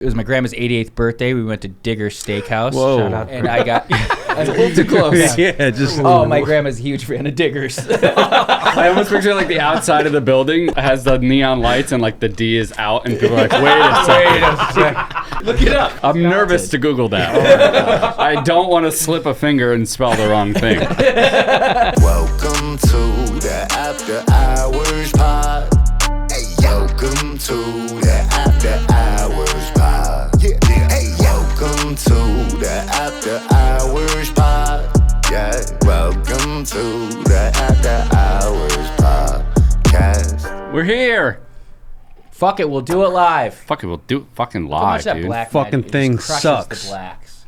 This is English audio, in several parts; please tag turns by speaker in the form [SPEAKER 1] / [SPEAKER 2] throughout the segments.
[SPEAKER 1] It was my grandma's 88th birthday. We went to Digger's Steakhouse.
[SPEAKER 2] Whoa.
[SPEAKER 1] Shout out. And I got
[SPEAKER 3] a little too close.
[SPEAKER 2] Yeah, just.
[SPEAKER 1] Oh, my grandma's a huge fan of Digger's.
[SPEAKER 4] I almost picture like the outside of the building has the neon lights and like the D is out and people are like, wait a second.
[SPEAKER 1] Look it up.
[SPEAKER 4] I'm nervous to Google that. I don't want to slip a finger and spell the wrong thing.
[SPEAKER 5] Welcome to the After Hours Pod. Hey, welcome to the After Hours Pod. Hey, welcome to the After Hours Pod. Yeah, welcome to the After Hours Podcast.
[SPEAKER 4] We're here.
[SPEAKER 1] Fuck it, we'll do it live.
[SPEAKER 4] Fuck it, we'll do it fucking
[SPEAKER 1] How much
[SPEAKER 4] live,
[SPEAKER 1] that
[SPEAKER 4] dude.
[SPEAKER 1] black
[SPEAKER 2] Fucking
[SPEAKER 1] magic
[SPEAKER 2] thing
[SPEAKER 1] just crushes
[SPEAKER 2] sucks.
[SPEAKER 1] The blacks.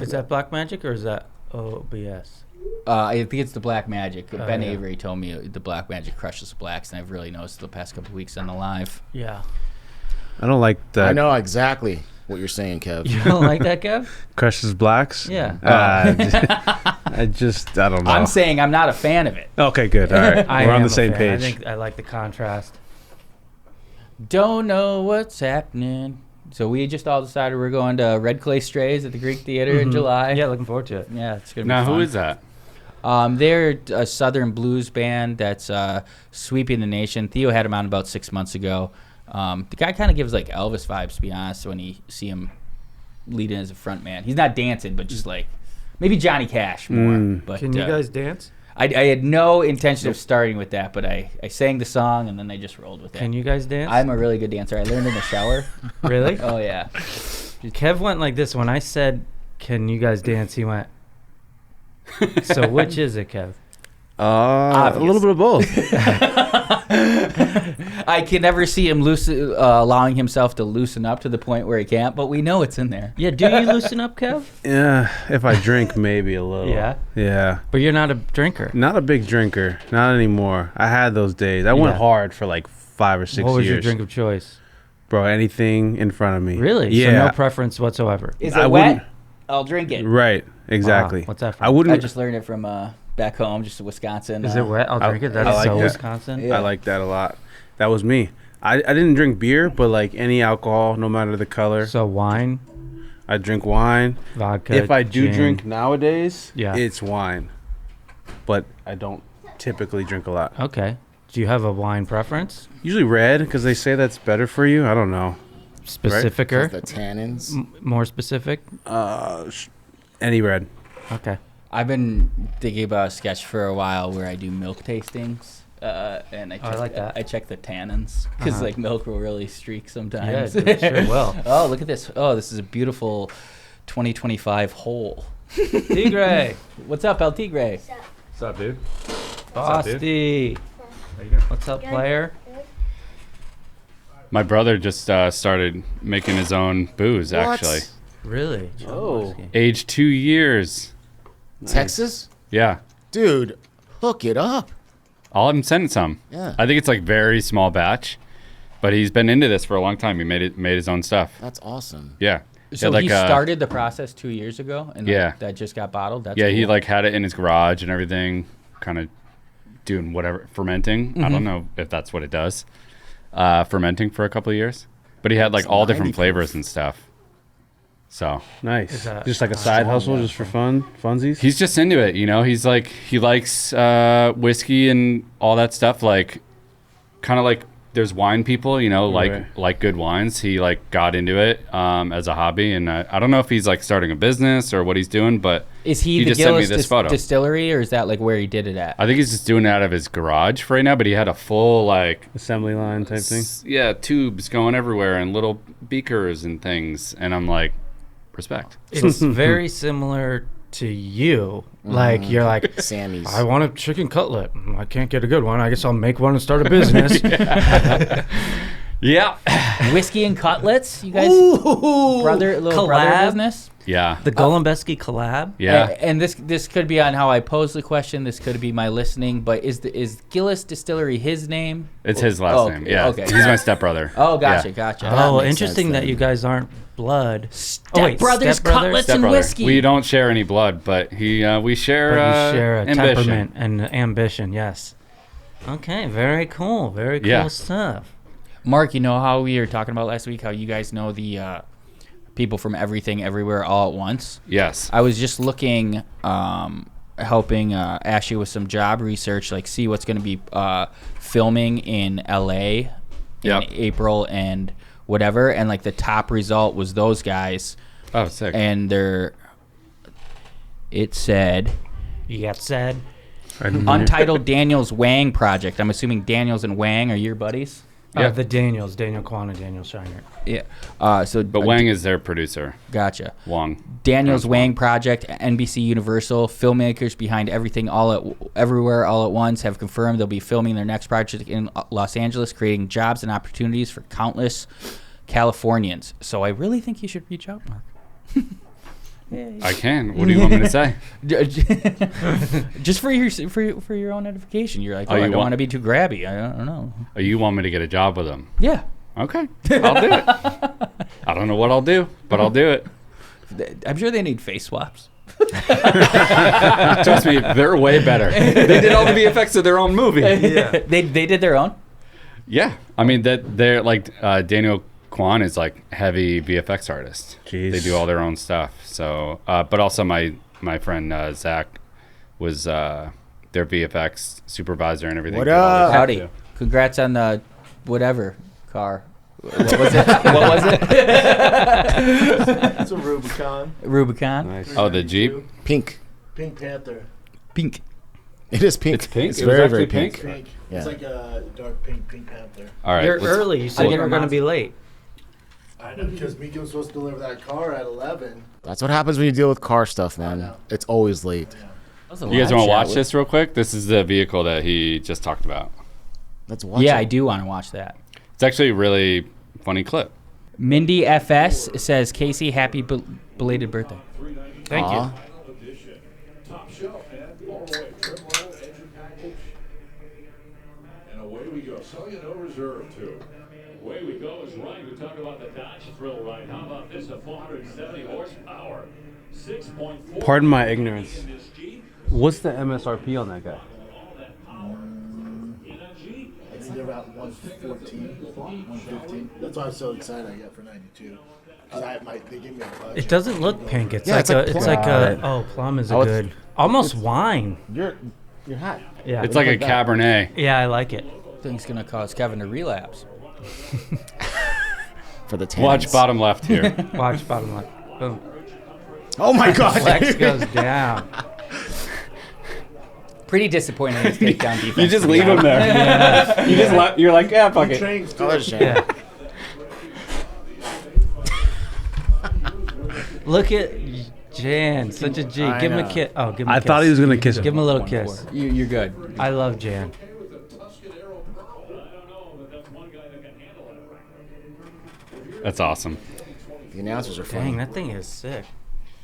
[SPEAKER 3] Is that black magic or is that OBS?
[SPEAKER 1] I think it's the black magic. Ben
[SPEAKER 3] yeah.
[SPEAKER 1] Avery told me the black magic crushes the blacks, and I've really noticed the past couple weeks on the live.
[SPEAKER 3] Yeah.
[SPEAKER 2] I don't like that.
[SPEAKER 6] I know exactly what you're saying, Kev.
[SPEAKER 3] You don't like that, Kev?
[SPEAKER 2] Crushes blacks.
[SPEAKER 3] Yeah.
[SPEAKER 2] I don't know.
[SPEAKER 1] I'm saying I'm not a fan of it.
[SPEAKER 2] Okay, good. All right,
[SPEAKER 3] I
[SPEAKER 2] we're on
[SPEAKER 3] am
[SPEAKER 2] the
[SPEAKER 3] a
[SPEAKER 2] same
[SPEAKER 3] fan.
[SPEAKER 2] page.
[SPEAKER 3] I think I like the contrast.
[SPEAKER 1] Don't know what's happening. So we just all decided we're going to Red Clay Strays at the Greek Theater in July.
[SPEAKER 3] Yeah, looking forward to it.
[SPEAKER 1] Yeah, it's gonna be
[SPEAKER 4] Now,
[SPEAKER 1] fun.
[SPEAKER 4] who is that?
[SPEAKER 1] They're a southern blues band that's sweeping the nation. Theo had him on about 6 months ago. The guy kind of gives like Elvis vibes, to be honest, when you see him leading as a front man. He's not dancing, but just like maybe Johnny Cash more. But
[SPEAKER 3] Can you guys dance?
[SPEAKER 1] I had no intention of starting with that, but I sang the song and then they just rolled with it.
[SPEAKER 3] Can you guys dance?
[SPEAKER 1] I'm a really good dancer. I learned in the shower.
[SPEAKER 3] Really?
[SPEAKER 1] Oh yeah.
[SPEAKER 3] Kev went like this. When I said, "Can you guys dance?" He went. So which is it, Kev?
[SPEAKER 2] A little bit of both.
[SPEAKER 1] I can never see him allowing himself to loosen up to the point where he can't, but we know it's in there.
[SPEAKER 3] Yeah. Do you loosen up, Kev?
[SPEAKER 2] Yeah, if I drink, maybe a little.
[SPEAKER 3] Yeah.
[SPEAKER 2] Yeah.
[SPEAKER 3] But you're not a drinker.
[SPEAKER 2] Not a big drinker. Not anymore. I had those days. I went
[SPEAKER 3] Yeah.
[SPEAKER 2] hard for like 5 or 6 years.
[SPEAKER 3] What was your drink of choice?
[SPEAKER 2] Bro, anything in front of me.
[SPEAKER 3] Really?
[SPEAKER 2] Yeah.
[SPEAKER 3] So no preference whatsoever.
[SPEAKER 1] Is
[SPEAKER 2] I
[SPEAKER 1] it
[SPEAKER 2] wouldn't-
[SPEAKER 1] wet? I'll drink it.
[SPEAKER 2] Right. Exactly.
[SPEAKER 3] What's that from?
[SPEAKER 2] I wouldn't.
[SPEAKER 1] I just learned it from back home, just Wisconsin.
[SPEAKER 3] Is it wet? I'll drink it. That's
[SPEAKER 2] I like
[SPEAKER 3] so
[SPEAKER 2] that.
[SPEAKER 3] Wisconsin.
[SPEAKER 1] Yeah.
[SPEAKER 2] I like that a lot. That was me. I didn't drink beer, but like any alcohol, no matter the color.
[SPEAKER 3] So wine,
[SPEAKER 2] I drink wine.
[SPEAKER 3] vodka.
[SPEAKER 2] If I do
[SPEAKER 3] gin.
[SPEAKER 2] drink nowadays,
[SPEAKER 3] Yeah.
[SPEAKER 2] it's wine. But I don't typically drink a lot.
[SPEAKER 3] Okay. Do you have a wine preference?
[SPEAKER 2] Usually red, because they say that's better for you. I don't know.
[SPEAKER 3] Specificer?
[SPEAKER 6] The tannins.
[SPEAKER 3] More specific?
[SPEAKER 2] Any red.
[SPEAKER 3] Okay.
[SPEAKER 1] I've been thinking about a sketch for a while where I do milk tastings, and I
[SPEAKER 3] like that.
[SPEAKER 1] I check the tannins because like milk will really streak sometimes.
[SPEAKER 3] Yeah, it sure will.
[SPEAKER 1] Oh, look at this! Oh, this is a beautiful 2025 hole.
[SPEAKER 3] Tigre.
[SPEAKER 1] What's up, El Tigre?
[SPEAKER 4] What's up, dude?
[SPEAKER 3] Bosty. What's up, player?
[SPEAKER 4] My brother just started making his own booze, actually.
[SPEAKER 3] Really?
[SPEAKER 1] Oh.
[SPEAKER 4] Age 2 years.
[SPEAKER 6] Texas?
[SPEAKER 4] Yeah.
[SPEAKER 6] Dude, hook it up.
[SPEAKER 4] I'll have him send some.
[SPEAKER 6] Yeah.
[SPEAKER 4] I think it's like very small batch, but he's been into this for a long time. He made his own stuff.
[SPEAKER 6] That's awesome.
[SPEAKER 4] Yeah.
[SPEAKER 1] So
[SPEAKER 4] had
[SPEAKER 1] he
[SPEAKER 4] like
[SPEAKER 1] started the process 2 years ago, and
[SPEAKER 4] Yeah.
[SPEAKER 1] that just got bottled. That's
[SPEAKER 4] yeah, he
[SPEAKER 1] cool.
[SPEAKER 4] like had it in his garage and everything, kind of doing whatever, fermenting. I don't know if that's what it does. Fermenting for a couple of years. But he had like
[SPEAKER 6] It's
[SPEAKER 4] all different
[SPEAKER 6] 90
[SPEAKER 4] flavors and stuff. So
[SPEAKER 2] Nice.
[SPEAKER 3] Is that
[SPEAKER 2] Just like a side hustle, just for funsies.
[SPEAKER 4] he's just into it, you know. He's like, he likes whiskey and all that stuff. Like, kind of like there's wine people, you know,
[SPEAKER 2] Right.
[SPEAKER 4] like good wines. He like got into it as a hobby, and I don't know if he's like starting a business or what he's doing, but
[SPEAKER 1] Is he the
[SPEAKER 4] just sent me
[SPEAKER 1] Gillis
[SPEAKER 4] this photo.
[SPEAKER 1] distillery, or is that like where he did it at?
[SPEAKER 4] I think he's just doing it out of his garage for right now. But he had a full like
[SPEAKER 2] Assembly line type thing.
[SPEAKER 4] tubes going everywhere and little beakers and things, and I'm like, respect.
[SPEAKER 3] It's very similar to you. Like, you're like,
[SPEAKER 6] Sammy's.
[SPEAKER 3] I want a chicken cutlet. I can't get a good one. I guess I'll make one and start a business.
[SPEAKER 4] Yeah.
[SPEAKER 1] Whiskey and cutlets, you guys,
[SPEAKER 3] Ooh,
[SPEAKER 1] brother
[SPEAKER 3] collab?
[SPEAKER 1] business.
[SPEAKER 4] Yeah.
[SPEAKER 3] The Golumbesky collab.
[SPEAKER 4] Yeah.
[SPEAKER 1] And this could be on how I pose the question. This could be my listening. But is Gillis Distillery his name?
[SPEAKER 4] It's his last
[SPEAKER 1] Oh,
[SPEAKER 4] name. Yeah.
[SPEAKER 1] okay.
[SPEAKER 4] He's my stepbrother.
[SPEAKER 1] Oh, gotcha,
[SPEAKER 4] Yeah.
[SPEAKER 1] gotcha.
[SPEAKER 3] Oh,
[SPEAKER 6] makes
[SPEAKER 3] interesting
[SPEAKER 6] sense
[SPEAKER 3] that
[SPEAKER 6] then.
[SPEAKER 3] you guys aren't blood.
[SPEAKER 1] Step brothers, cutlets, and
[SPEAKER 4] Stepbrother.
[SPEAKER 1] whiskey.
[SPEAKER 4] We don't share any blood, but we share,
[SPEAKER 3] But you share a
[SPEAKER 4] ambition.
[SPEAKER 3] temperament and ambition. Yes. Okay. Very cool. Very cool
[SPEAKER 4] Yeah.
[SPEAKER 3] stuff.
[SPEAKER 1] Mark, you know how we were talking about last week, how you guys know the people from everything, everywhere, all at once?
[SPEAKER 4] Yes.
[SPEAKER 1] I was just looking, helping Ashley with some job research, like see what's going to be filming in LA in April and whatever. And like the top result was those guys.
[SPEAKER 4] Oh, sick.
[SPEAKER 1] And it said...
[SPEAKER 3] You got said.
[SPEAKER 1] Untitled Daniels Wang project. I'm assuming Daniels and Wang are your buddies.
[SPEAKER 3] Yeah, the Daniels, Daniel Kwan and Daniel Shiner.
[SPEAKER 1] Yeah.
[SPEAKER 4] But Wang is their producer.
[SPEAKER 1] Gotcha.
[SPEAKER 4] Wang.
[SPEAKER 1] Daniels Wang project. NBC Universal filmmakers behind everything, everywhere, all at once have confirmed they'll be filming their next project in Los Angeles, creating jobs and opportunities for countless Californians. So I really think you should reach out, Mark.
[SPEAKER 4] I can. What do you want me to say?
[SPEAKER 1] Just for your own edification. You're like,
[SPEAKER 4] Oh,
[SPEAKER 1] I
[SPEAKER 4] you
[SPEAKER 1] don't
[SPEAKER 4] want-
[SPEAKER 1] want to be too grabby. I don't know.
[SPEAKER 4] Oh, you want me to get a job with them?
[SPEAKER 1] Yeah.
[SPEAKER 4] Okay. I'll do it. I don't know what I'll do, but I'll do it.
[SPEAKER 1] I'm sure they need face swaps.
[SPEAKER 4] Trust me, they're way better. They did all the VFX of their own movie.
[SPEAKER 1] They did their own?
[SPEAKER 4] Yeah. I mean, they're like Daniel Kwan is like heavy VFX artist.
[SPEAKER 2] Jeez.
[SPEAKER 4] They do all their own stuff. So, but also my friend Zach was their VFX supervisor and everything.
[SPEAKER 6] What
[SPEAKER 4] Did all
[SPEAKER 6] up?
[SPEAKER 4] this
[SPEAKER 1] Howdy.
[SPEAKER 4] stuff, too.
[SPEAKER 1] Congrats on the whatever car. What was it? What was it?
[SPEAKER 7] It's a Rubicon.
[SPEAKER 1] Rubicon.
[SPEAKER 2] Nice.
[SPEAKER 4] Oh, the Jeep.
[SPEAKER 6] Pink.
[SPEAKER 7] Pink Panther.
[SPEAKER 1] Pink.
[SPEAKER 6] It is pink.
[SPEAKER 4] It's pink?
[SPEAKER 6] It's
[SPEAKER 4] It was
[SPEAKER 6] very,
[SPEAKER 4] actually
[SPEAKER 6] very pink.
[SPEAKER 7] Pink.
[SPEAKER 6] Yeah.
[SPEAKER 7] It's like a dark Pink Panther.
[SPEAKER 4] All right.
[SPEAKER 3] You're
[SPEAKER 4] let's-
[SPEAKER 3] early. You said
[SPEAKER 1] I'll
[SPEAKER 3] you
[SPEAKER 1] get
[SPEAKER 3] were
[SPEAKER 1] a
[SPEAKER 3] going to
[SPEAKER 1] monster.
[SPEAKER 3] be late.
[SPEAKER 7] I know because Mika was supposed to deliver that car at 11.
[SPEAKER 6] That's what happens when you deal with car stuff, man. It's always late.
[SPEAKER 4] You guys want to watch this real quick? This is the vehicle that he just talked about.
[SPEAKER 6] Let's watch
[SPEAKER 1] Yeah,
[SPEAKER 6] it.
[SPEAKER 1] I do want to watch that.
[SPEAKER 4] It's actually a really funny clip.
[SPEAKER 1] Mindy FS says, Casey, happy belated birthday.
[SPEAKER 3] Thank you.
[SPEAKER 8] Top shelf, man. All the way. Triple engine package. And away we go. Selling it no reserve, too. Away we go is Ryan to talk about the Dodge Thrill Ride. How about this? A 470 horsepower. 6.4.
[SPEAKER 2] Pardon my ignorance.
[SPEAKER 8] in this Jeep.
[SPEAKER 2] What's the MSRP on that guy?
[SPEAKER 8] All that power in a Jeep.
[SPEAKER 7] It's either about 114, 115. That's why I'm so excited I got for 92. Because they give me a budget.
[SPEAKER 3] It doesn't look pink. It's
[SPEAKER 6] Yeah,
[SPEAKER 3] like
[SPEAKER 6] it's
[SPEAKER 3] a.
[SPEAKER 6] like
[SPEAKER 3] It's
[SPEAKER 6] plum.
[SPEAKER 3] like a. Oh, plum is a
[SPEAKER 6] Oh, it's-
[SPEAKER 3] good. Almost wine.
[SPEAKER 6] You're hot.
[SPEAKER 3] Yeah.
[SPEAKER 4] It's like a
[SPEAKER 6] like that.
[SPEAKER 4] Cabernet.
[SPEAKER 3] Yeah, I like it.
[SPEAKER 1] I think it's going to cause Kevin to relapse.
[SPEAKER 6] For the tannins.
[SPEAKER 4] Watch bottom left here.
[SPEAKER 3] Watch bottom left. Boom.
[SPEAKER 6] Oh my god.
[SPEAKER 3] Flex goes down.
[SPEAKER 1] Pretty disappointing in his takedown defense.
[SPEAKER 4] You just
[SPEAKER 1] to be
[SPEAKER 4] leave him
[SPEAKER 1] honest.
[SPEAKER 4] there. You just you're like, yeah, fuck it.
[SPEAKER 7] Trains, too.
[SPEAKER 6] Oh, there's Shane.
[SPEAKER 3] Yeah. Look at Jan, such a G.
[SPEAKER 6] I
[SPEAKER 3] Give him a
[SPEAKER 6] know.
[SPEAKER 3] kiss. Oh, give him a
[SPEAKER 2] I
[SPEAKER 3] kiss.
[SPEAKER 2] thought he was gonna kiss
[SPEAKER 3] Give him
[SPEAKER 2] him.
[SPEAKER 3] a little kiss.
[SPEAKER 1] You're good.
[SPEAKER 3] I love Jan.
[SPEAKER 8] Tuscadero Pearl. I don't know, but that's one guy that can handle it.
[SPEAKER 4] That's awesome.
[SPEAKER 6] The announcers are funny.
[SPEAKER 3] Dang, that thing is sick.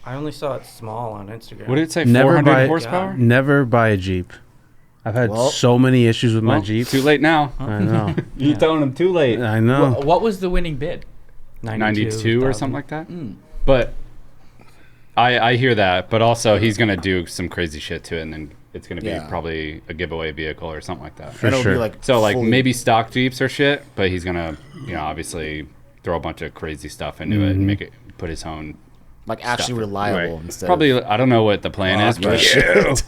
[SPEAKER 3] I only saw it small on Instagram.
[SPEAKER 4] What did it say?
[SPEAKER 2] Never
[SPEAKER 4] 400
[SPEAKER 2] buy-
[SPEAKER 4] horsepower?
[SPEAKER 2] Never buy a Jeep. I've had
[SPEAKER 6] Well-
[SPEAKER 2] so many issues with my
[SPEAKER 4] Well,
[SPEAKER 2] Jeep.
[SPEAKER 4] too late now.
[SPEAKER 2] I know.
[SPEAKER 4] You're telling him too late.
[SPEAKER 2] I know.
[SPEAKER 1] What was the winning bid?
[SPEAKER 4] 92 or something like that. But I hear that, but also he's gonna do some crazy shit to it, and then it's gonna be
[SPEAKER 6] Yeah.
[SPEAKER 4] probably a giveaway vehicle or something like that.
[SPEAKER 2] For
[SPEAKER 6] It'll
[SPEAKER 2] sure.
[SPEAKER 6] be like
[SPEAKER 4] So like
[SPEAKER 6] fully-
[SPEAKER 4] maybe stock Jeeps or shit, but he's gonna obviously throw a bunch of crazy stuff into it and make it put his own
[SPEAKER 6] like actually
[SPEAKER 4] stuff.
[SPEAKER 6] reliable
[SPEAKER 4] Right.
[SPEAKER 6] instead.
[SPEAKER 4] Probably I don't know what the plan is,
[SPEAKER 6] of
[SPEAKER 4] but
[SPEAKER 6] shit.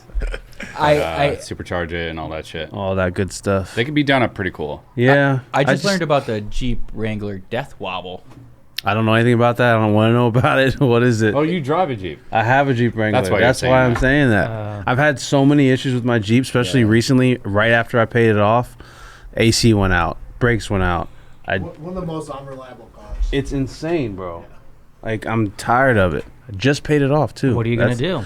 [SPEAKER 1] I
[SPEAKER 4] supercharge it and all that shit.
[SPEAKER 2] All that good stuff.
[SPEAKER 4] They could be done up pretty cool.
[SPEAKER 2] Yeah.
[SPEAKER 1] I just learned about the Jeep Wrangler death wobble.
[SPEAKER 2] I don't know anything about that. I don't want to know about it. What is it?
[SPEAKER 4] Oh, you drive a Jeep?
[SPEAKER 2] I have a Jeep Wrangler.
[SPEAKER 4] That's why you're saying
[SPEAKER 2] I'm
[SPEAKER 4] that.
[SPEAKER 2] saying that. I've had so many issues with my Jeep, especially recently. Right after I paid it off, AC went out, brakes went out.
[SPEAKER 7] One of the most unreliable cars.
[SPEAKER 2] It's insane, bro. Like I'm tired of it. I just paid it off too.
[SPEAKER 3] What are you going to do?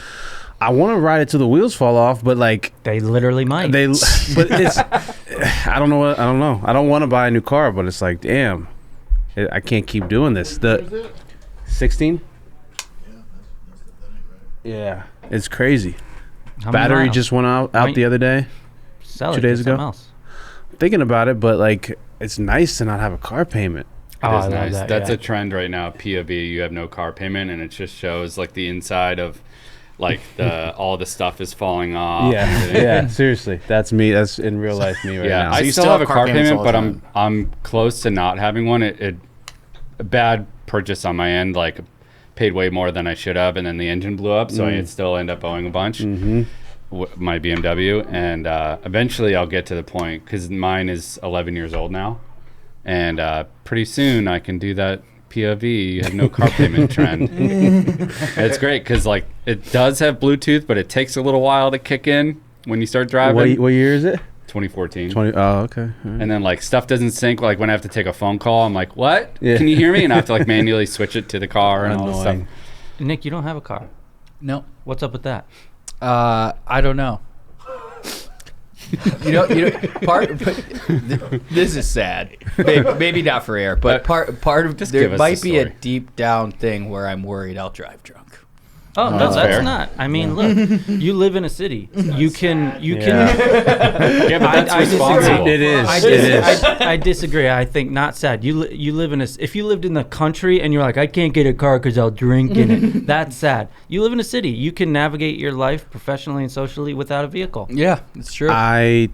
[SPEAKER 2] I want to ride it till the wheels fall off, but like
[SPEAKER 3] They literally might.
[SPEAKER 2] but it's. I don't know. I don't know. I don't want to buy a new car, but it's like, damn, I can't keep doing this. The 16. Yeah, it's crazy.
[SPEAKER 3] How many
[SPEAKER 2] Battery
[SPEAKER 3] miles?
[SPEAKER 2] just went out
[SPEAKER 3] Wait.
[SPEAKER 2] the other day.
[SPEAKER 3] Sell
[SPEAKER 2] 2
[SPEAKER 3] it,
[SPEAKER 2] days
[SPEAKER 3] get something
[SPEAKER 2] ago.
[SPEAKER 3] Else.
[SPEAKER 2] Thinking about it, but like it's nice to not have a car payment.
[SPEAKER 4] It
[SPEAKER 3] Oh,
[SPEAKER 4] is
[SPEAKER 3] I love
[SPEAKER 4] nice.
[SPEAKER 3] that,
[SPEAKER 4] That's
[SPEAKER 3] yeah.
[SPEAKER 4] a trend right now. POV, you have no car payment, and it just shows like the inside of like all the stuff is falling off.
[SPEAKER 2] Yeah, seriously, that's me. That's in real life me right
[SPEAKER 4] Yeah,
[SPEAKER 2] now.
[SPEAKER 4] I
[SPEAKER 6] you
[SPEAKER 4] still
[SPEAKER 6] still
[SPEAKER 4] have a
[SPEAKER 6] have
[SPEAKER 4] car
[SPEAKER 6] car payments
[SPEAKER 4] payment,
[SPEAKER 6] all
[SPEAKER 4] but
[SPEAKER 6] the time.
[SPEAKER 4] I'm close to not having one. A bad purchase on my end, like paid way more than I should have, and then the engine blew up, so I still end up owing a bunch. My BMW, and eventually I'll get to the point because mine is 11 years old now, and pretty soon I can do that POV. You have no car payment trend. It's great because like it does have Bluetooth, but it takes a little while to kick in when you start driving.
[SPEAKER 2] What year is it?
[SPEAKER 4] 2014.
[SPEAKER 2] 20. Oh, okay. All right.
[SPEAKER 4] And then like stuff doesn't sync. Like when I have to take a phone call, I'm like, "What?
[SPEAKER 2] Yeah.
[SPEAKER 4] Can you hear me?" And I have to like manually switch it to the car and all this stuff.
[SPEAKER 2] Annoying.
[SPEAKER 3] Nick, you don't have a car.
[SPEAKER 1] No.
[SPEAKER 3] What's up with that?
[SPEAKER 1] I don't know. you know, this is sad. Maybe not for air, but part of
[SPEAKER 4] Just
[SPEAKER 1] there
[SPEAKER 4] give us
[SPEAKER 1] might
[SPEAKER 4] the
[SPEAKER 1] be a
[SPEAKER 4] story.
[SPEAKER 1] deep down thing where I'm worried I'll drive drunk.
[SPEAKER 3] Oh, no,
[SPEAKER 4] That's
[SPEAKER 3] that's
[SPEAKER 4] fair.
[SPEAKER 3] not. I mean, look, you live in a city. You can.
[SPEAKER 4] Yeah, but that's
[SPEAKER 3] I disagree.
[SPEAKER 4] responsible.
[SPEAKER 2] It is.
[SPEAKER 3] I,
[SPEAKER 2] It
[SPEAKER 3] dis-
[SPEAKER 2] is.
[SPEAKER 3] I disagree. I think not sad. You live in a. If you lived in the country and you're like, I can't get a car because I'll drink in it. That's sad. You live in a city. You can navigate your life professionally and socially without a vehicle.
[SPEAKER 1] Yeah, it's true.
[SPEAKER 2] I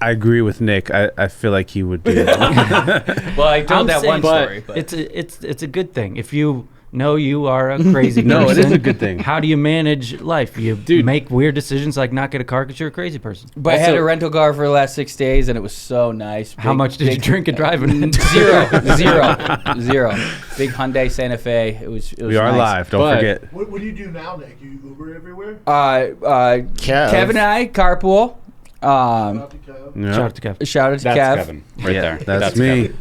[SPEAKER 2] agree with Nick. I feel like he would do that.
[SPEAKER 1] well, I told
[SPEAKER 3] I'm
[SPEAKER 1] that
[SPEAKER 3] saying-
[SPEAKER 1] one
[SPEAKER 3] but
[SPEAKER 1] story, but
[SPEAKER 3] it's a good thing. If you know you are a crazy person,
[SPEAKER 2] No, it is a good thing.
[SPEAKER 3] How do you manage life? You make weird decisions like not get a car because you're a crazy person.
[SPEAKER 1] I had a rental car for the last 6 days, and it was so nice.
[SPEAKER 3] How much did you drink and drive in it?
[SPEAKER 1] Zero. Big Hyundai Santa Fe. It was
[SPEAKER 2] We are
[SPEAKER 1] nice.
[SPEAKER 2] live. Don't
[SPEAKER 4] But-
[SPEAKER 2] forget.
[SPEAKER 7] What do you do now, Nick? You Uber everywhere?
[SPEAKER 1] Kev and I carpool.
[SPEAKER 7] Out to Kev.
[SPEAKER 2] Yeah.
[SPEAKER 3] Shout out to Kev.
[SPEAKER 1] Shout out to
[SPEAKER 4] That's
[SPEAKER 1] Kev.
[SPEAKER 4] Kevin right there.
[SPEAKER 2] That's me.
[SPEAKER 4] Kevin.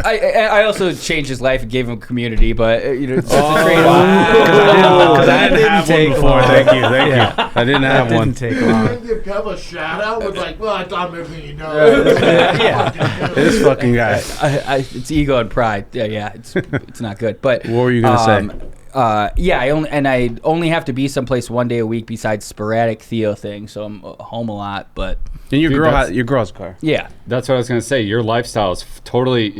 [SPEAKER 1] I also changed his life and gave him community, but it's a trade
[SPEAKER 2] Because I didn't have one
[SPEAKER 3] take
[SPEAKER 2] before.
[SPEAKER 3] long.
[SPEAKER 2] Thank you. I didn't have
[SPEAKER 3] That
[SPEAKER 2] one.
[SPEAKER 3] didn't take
[SPEAKER 7] You
[SPEAKER 3] long.
[SPEAKER 7] didn't give Kev a shout out with like, well, I taught him everything you know.
[SPEAKER 2] This fucking guy.
[SPEAKER 1] it's ego and pride. Yeah, it's not good. But
[SPEAKER 2] What were you gonna say?
[SPEAKER 1] I only have to be someplace one day a week besides sporadic Theo thing, so I'm home a lot. But
[SPEAKER 2] And your
[SPEAKER 4] Dude,
[SPEAKER 2] girl,
[SPEAKER 4] that's-
[SPEAKER 2] your girl's car.
[SPEAKER 1] yeah,
[SPEAKER 4] That's what I was gonna say. Your lifestyle is totally.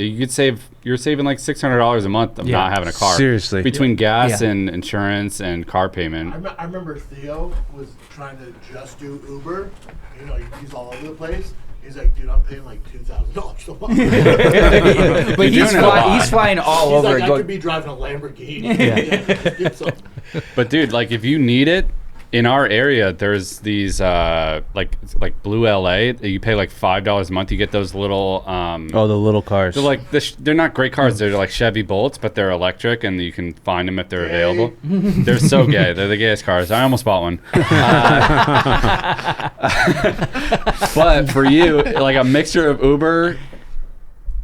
[SPEAKER 4] You're saving like $600 a month of not having a car.
[SPEAKER 2] Seriously.
[SPEAKER 4] Between gas
[SPEAKER 1] Yeah.
[SPEAKER 4] and insurance and car payment.
[SPEAKER 7] I remember Theo was trying to just do Uber. You know, he's all over the place. He's like, dude, I'm paying like $2,000 a month.
[SPEAKER 1] but
[SPEAKER 4] You're doing it a lot.
[SPEAKER 1] he's flying all
[SPEAKER 7] He's
[SPEAKER 1] over.
[SPEAKER 7] like, I
[SPEAKER 1] going-
[SPEAKER 7] could be driving a Lamborghini. Get some.
[SPEAKER 4] But dude, like if you need it, in our area, there's these like Blue LA. You pay like $5 a month. You get those little.
[SPEAKER 2] Oh, the little cars.
[SPEAKER 4] They're like they're not great cars. They're like Chevy Bolts, but they're electric, and you can find them if they're available. They're so gay. They're the gayest cars. I almost bought one. But for you, like a mixture of Uber,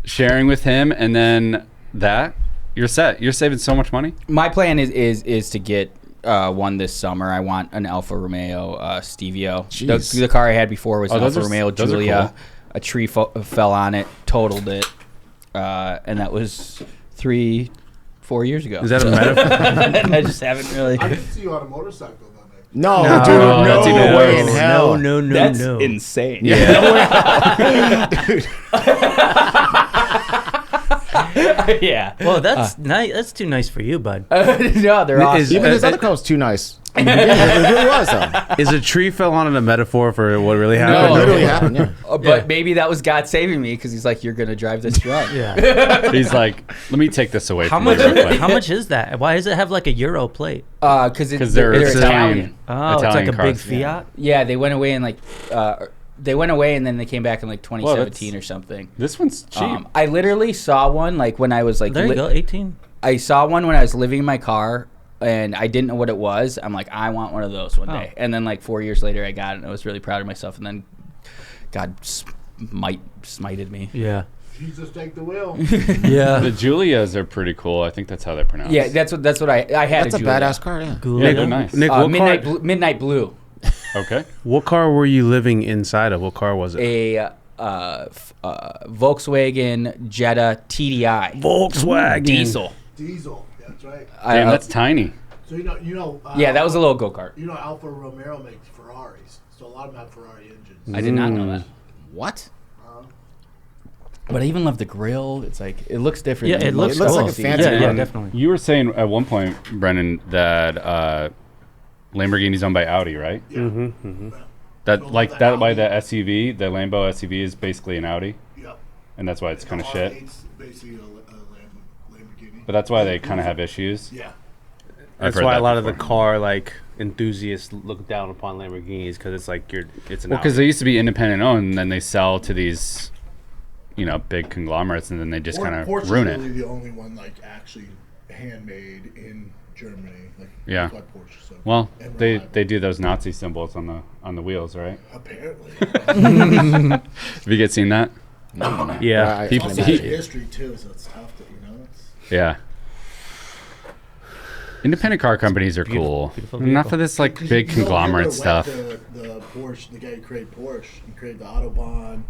[SPEAKER 4] sharing with him, and then that, you're set. You're saving so much money.
[SPEAKER 1] My plan is to get one this summer. I want an Alfa Romeo Stevio. The car I had before was an
[SPEAKER 4] those
[SPEAKER 1] Alfa
[SPEAKER 4] are-
[SPEAKER 1] Romeo
[SPEAKER 4] those are
[SPEAKER 1] Giulia.
[SPEAKER 4] cool.
[SPEAKER 1] A tree fell on it, totaled it, and that was 3-4 years ago.
[SPEAKER 2] Is that a metaphor?
[SPEAKER 1] I just haven't really.
[SPEAKER 7] I didn't see you on a motorcycle though, Nick.
[SPEAKER 6] No,
[SPEAKER 2] No,
[SPEAKER 6] dude, no,
[SPEAKER 4] that's even
[SPEAKER 6] way in
[SPEAKER 4] worse.
[SPEAKER 6] hell.
[SPEAKER 3] No,
[SPEAKER 1] That's
[SPEAKER 3] no.
[SPEAKER 1] insane. Yeah.
[SPEAKER 3] Well, that's nice. That's too nice for you, bud.
[SPEAKER 1] No, they're awesome.
[SPEAKER 6] Even his other car was too nice. It really was, though.
[SPEAKER 2] Is a tree fell on it a metaphor for what really
[SPEAKER 6] It
[SPEAKER 2] happened?
[SPEAKER 6] literally happened, yeah.
[SPEAKER 1] But maybe that was God saving me because he's like, you're gonna drive this drunk.
[SPEAKER 3] Yeah.
[SPEAKER 4] He's like, let me take this away
[SPEAKER 3] How
[SPEAKER 4] from
[SPEAKER 3] much?
[SPEAKER 4] you real quick.
[SPEAKER 3] How much is that? Why does it have like a Euro plate?
[SPEAKER 1] Because
[SPEAKER 4] They're
[SPEAKER 1] Italian.
[SPEAKER 3] Oh, it's like
[SPEAKER 4] Italian
[SPEAKER 3] a big
[SPEAKER 4] cars.
[SPEAKER 3] Fiat.
[SPEAKER 1] Yeah, they went away in like they went away and then they came back in like 2017 or something.
[SPEAKER 4] This one's cheap.
[SPEAKER 1] I literally saw one like when I was like
[SPEAKER 3] There you go, 18.
[SPEAKER 1] I saw one when I was living in my car and I didn't know what it was. I'm like, I want one of those one day. And then like 4 years later, I got it and I was really proud of myself. And then God smited me.
[SPEAKER 3] Yeah.
[SPEAKER 7] Jesus, take the wheel.
[SPEAKER 3] Yeah.
[SPEAKER 4] The Giulias are pretty cool. I think that's how they're pronounced.
[SPEAKER 1] Yeah, that's what I had.
[SPEAKER 6] That's a
[SPEAKER 1] Giulia.
[SPEAKER 6] badass car, yeah.
[SPEAKER 4] Yeah, they're nice.
[SPEAKER 2] Nick, what
[SPEAKER 1] Midnight Blue.
[SPEAKER 4] Okay.
[SPEAKER 2] what car were you living inside of? What car was it?
[SPEAKER 1] A Volkswagen Jetta TDI.
[SPEAKER 2] Volkswagen.
[SPEAKER 1] Diesel.
[SPEAKER 7] Diesel. That's right.
[SPEAKER 4] Damn, that's tiny.
[SPEAKER 7] So you know.
[SPEAKER 1] Yeah, that was a little go-kart.
[SPEAKER 7] You know, Alfa Romeo makes Ferraris, so a lot of them have Ferrari engines.
[SPEAKER 1] I did not know that.
[SPEAKER 6] What?
[SPEAKER 1] But I even love the grill. It's like it looks different.
[SPEAKER 3] Yeah,
[SPEAKER 1] than
[SPEAKER 3] it looks
[SPEAKER 6] looks
[SPEAKER 3] cool.
[SPEAKER 6] like a fancy
[SPEAKER 3] Yeah,
[SPEAKER 6] one.
[SPEAKER 3] definitely.
[SPEAKER 4] You were saying at one point, Brennan, that Lamborghini's owned by Audi, right?
[SPEAKER 7] Yeah.
[SPEAKER 4] That
[SPEAKER 7] Owned
[SPEAKER 4] like
[SPEAKER 7] by
[SPEAKER 4] that why
[SPEAKER 7] Audi.
[SPEAKER 4] the SUV, the Lambo SUV, is basically an Audi,
[SPEAKER 7] Yep.
[SPEAKER 4] and that's why it's kind of shit.
[SPEAKER 7] It's basically a Lamborghini.
[SPEAKER 4] But that's why they kind of have issues.
[SPEAKER 7] Yeah.
[SPEAKER 4] I've
[SPEAKER 2] That's
[SPEAKER 4] heard
[SPEAKER 2] why
[SPEAKER 4] that
[SPEAKER 2] a lot of the
[SPEAKER 4] before.
[SPEAKER 2] car like enthusiasts look down upon Lamborghinis because it's like it's an
[SPEAKER 4] Well, because
[SPEAKER 2] Audi.
[SPEAKER 4] they used to be independent owned, and then they sell to these, big conglomerates, and then they just kind of
[SPEAKER 7] Porsche's
[SPEAKER 4] ruin
[SPEAKER 7] really
[SPEAKER 4] it.
[SPEAKER 7] the only one like actually handmade in Germany. Like,
[SPEAKER 4] Yeah.
[SPEAKER 7] that's why Porsche is so
[SPEAKER 4] Well,
[SPEAKER 7] and
[SPEAKER 4] they
[SPEAKER 7] reliable.
[SPEAKER 4] do those Nazi symbols on the wheels, right?
[SPEAKER 7] Apparently.
[SPEAKER 4] Have you guys seen that?
[SPEAKER 2] Yeah.
[SPEAKER 6] I
[SPEAKER 4] People-
[SPEAKER 6] can
[SPEAKER 7] Also,
[SPEAKER 6] imagine.
[SPEAKER 7] history too, so it's tough to It's,
[SPEAKER 4] Yeah. Independent car companies are
[SPEAKER 3] Beautiful,
[SPEAKER 4] cool.
[SPEAKER 3] beautiful
[SPEAKER 4] Enough
[SPEAKER 3] vehicle.
[SPEAKER 4] of this like
[SPEAKER 7] 'cause
[SPEAKER 4] big
[SPEAKER 7] you know,
[SPEAKER 4] conglomerate
[SPEAKER 7] Hitler
[SPEAKER 4] stuff.
[SPEAKER 7] went to the Porsche, the guy who created Porsche, he created the Autobahn,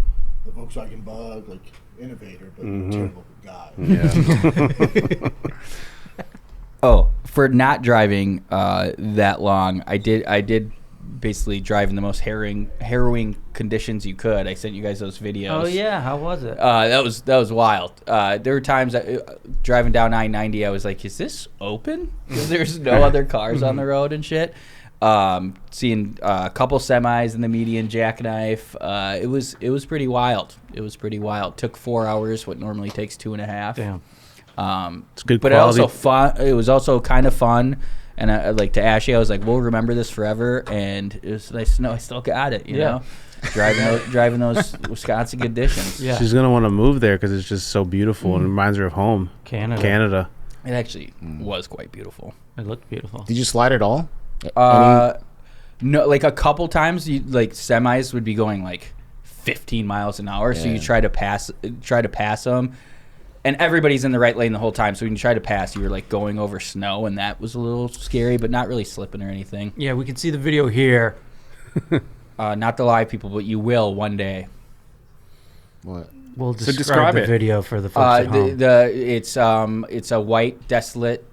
[SPEAKER 7] the Volkswagen Bug, like innovator, but terrible guy.
[SPEAKER 1] Oh, for not driving that long, I did basically drive in the most harrowing conditions you could. I sent you guys those videos.
[SPEAKER 3] Oh yeah, how was it?
[SPEAKER 1] That was wild. There were times driving down I-90, I was like, "Is this open? 'Cause there's no other cars on the road and shit." Seeing a couple semis in the median, jackknife. It was pretty wild. It was pretty wild. Took 4 hours, what normally takes 2.5.
[SPEAKER 3] Damn.
[SPEAKER 2] It's good
[SPEAKER 1] But
[SPEAKER 2] quality.
[SPEAKER 1] it was also kind of fun. And like to Ashley, I was like, "We'll remember this forever." And it was nice to know I still got it. You know, driving those Wisconsin conditions.
[SPEAKER 3] Yeah.
[SPEAKER 2] She's gonna want to move there because it's just so beautiful and reminds her of home,
[SPEAKER 3] Canada.
[SPEAKER 2] Canada.
[SPEAKER 1] It actually was quite beautiful.
[SPEAKER 3] It looked beautiful.
[SPEAKER 6] Did you slide at all?
[SPEAKER 1] No, like a couple times, you like semis would be going like 15 miles an hour, so you
[SPEAKER 6] Yeah.
[SPEAKER 1] try to pass them, and everybody's in the right lane the whole time. So when you try to pass, you were like going over snow, and that was a little scary, but not really slipping or anything.
[SPEAKER 3] Yeah, we can see the video here.
[SPEAKER 1] Not the live people, but you will one day.
[SPEAKER 6] What?
[SPEAKER 3] We'll
[SPEAKER 4] So
[SPEAKER 3] describe,
[SPEAKER 4] describe
[SPEAKER 3] the
[SPEAKER 4] it.
[SPEAKER 3] video for the folks at home.
[SPEAKER 1] It's a white desolate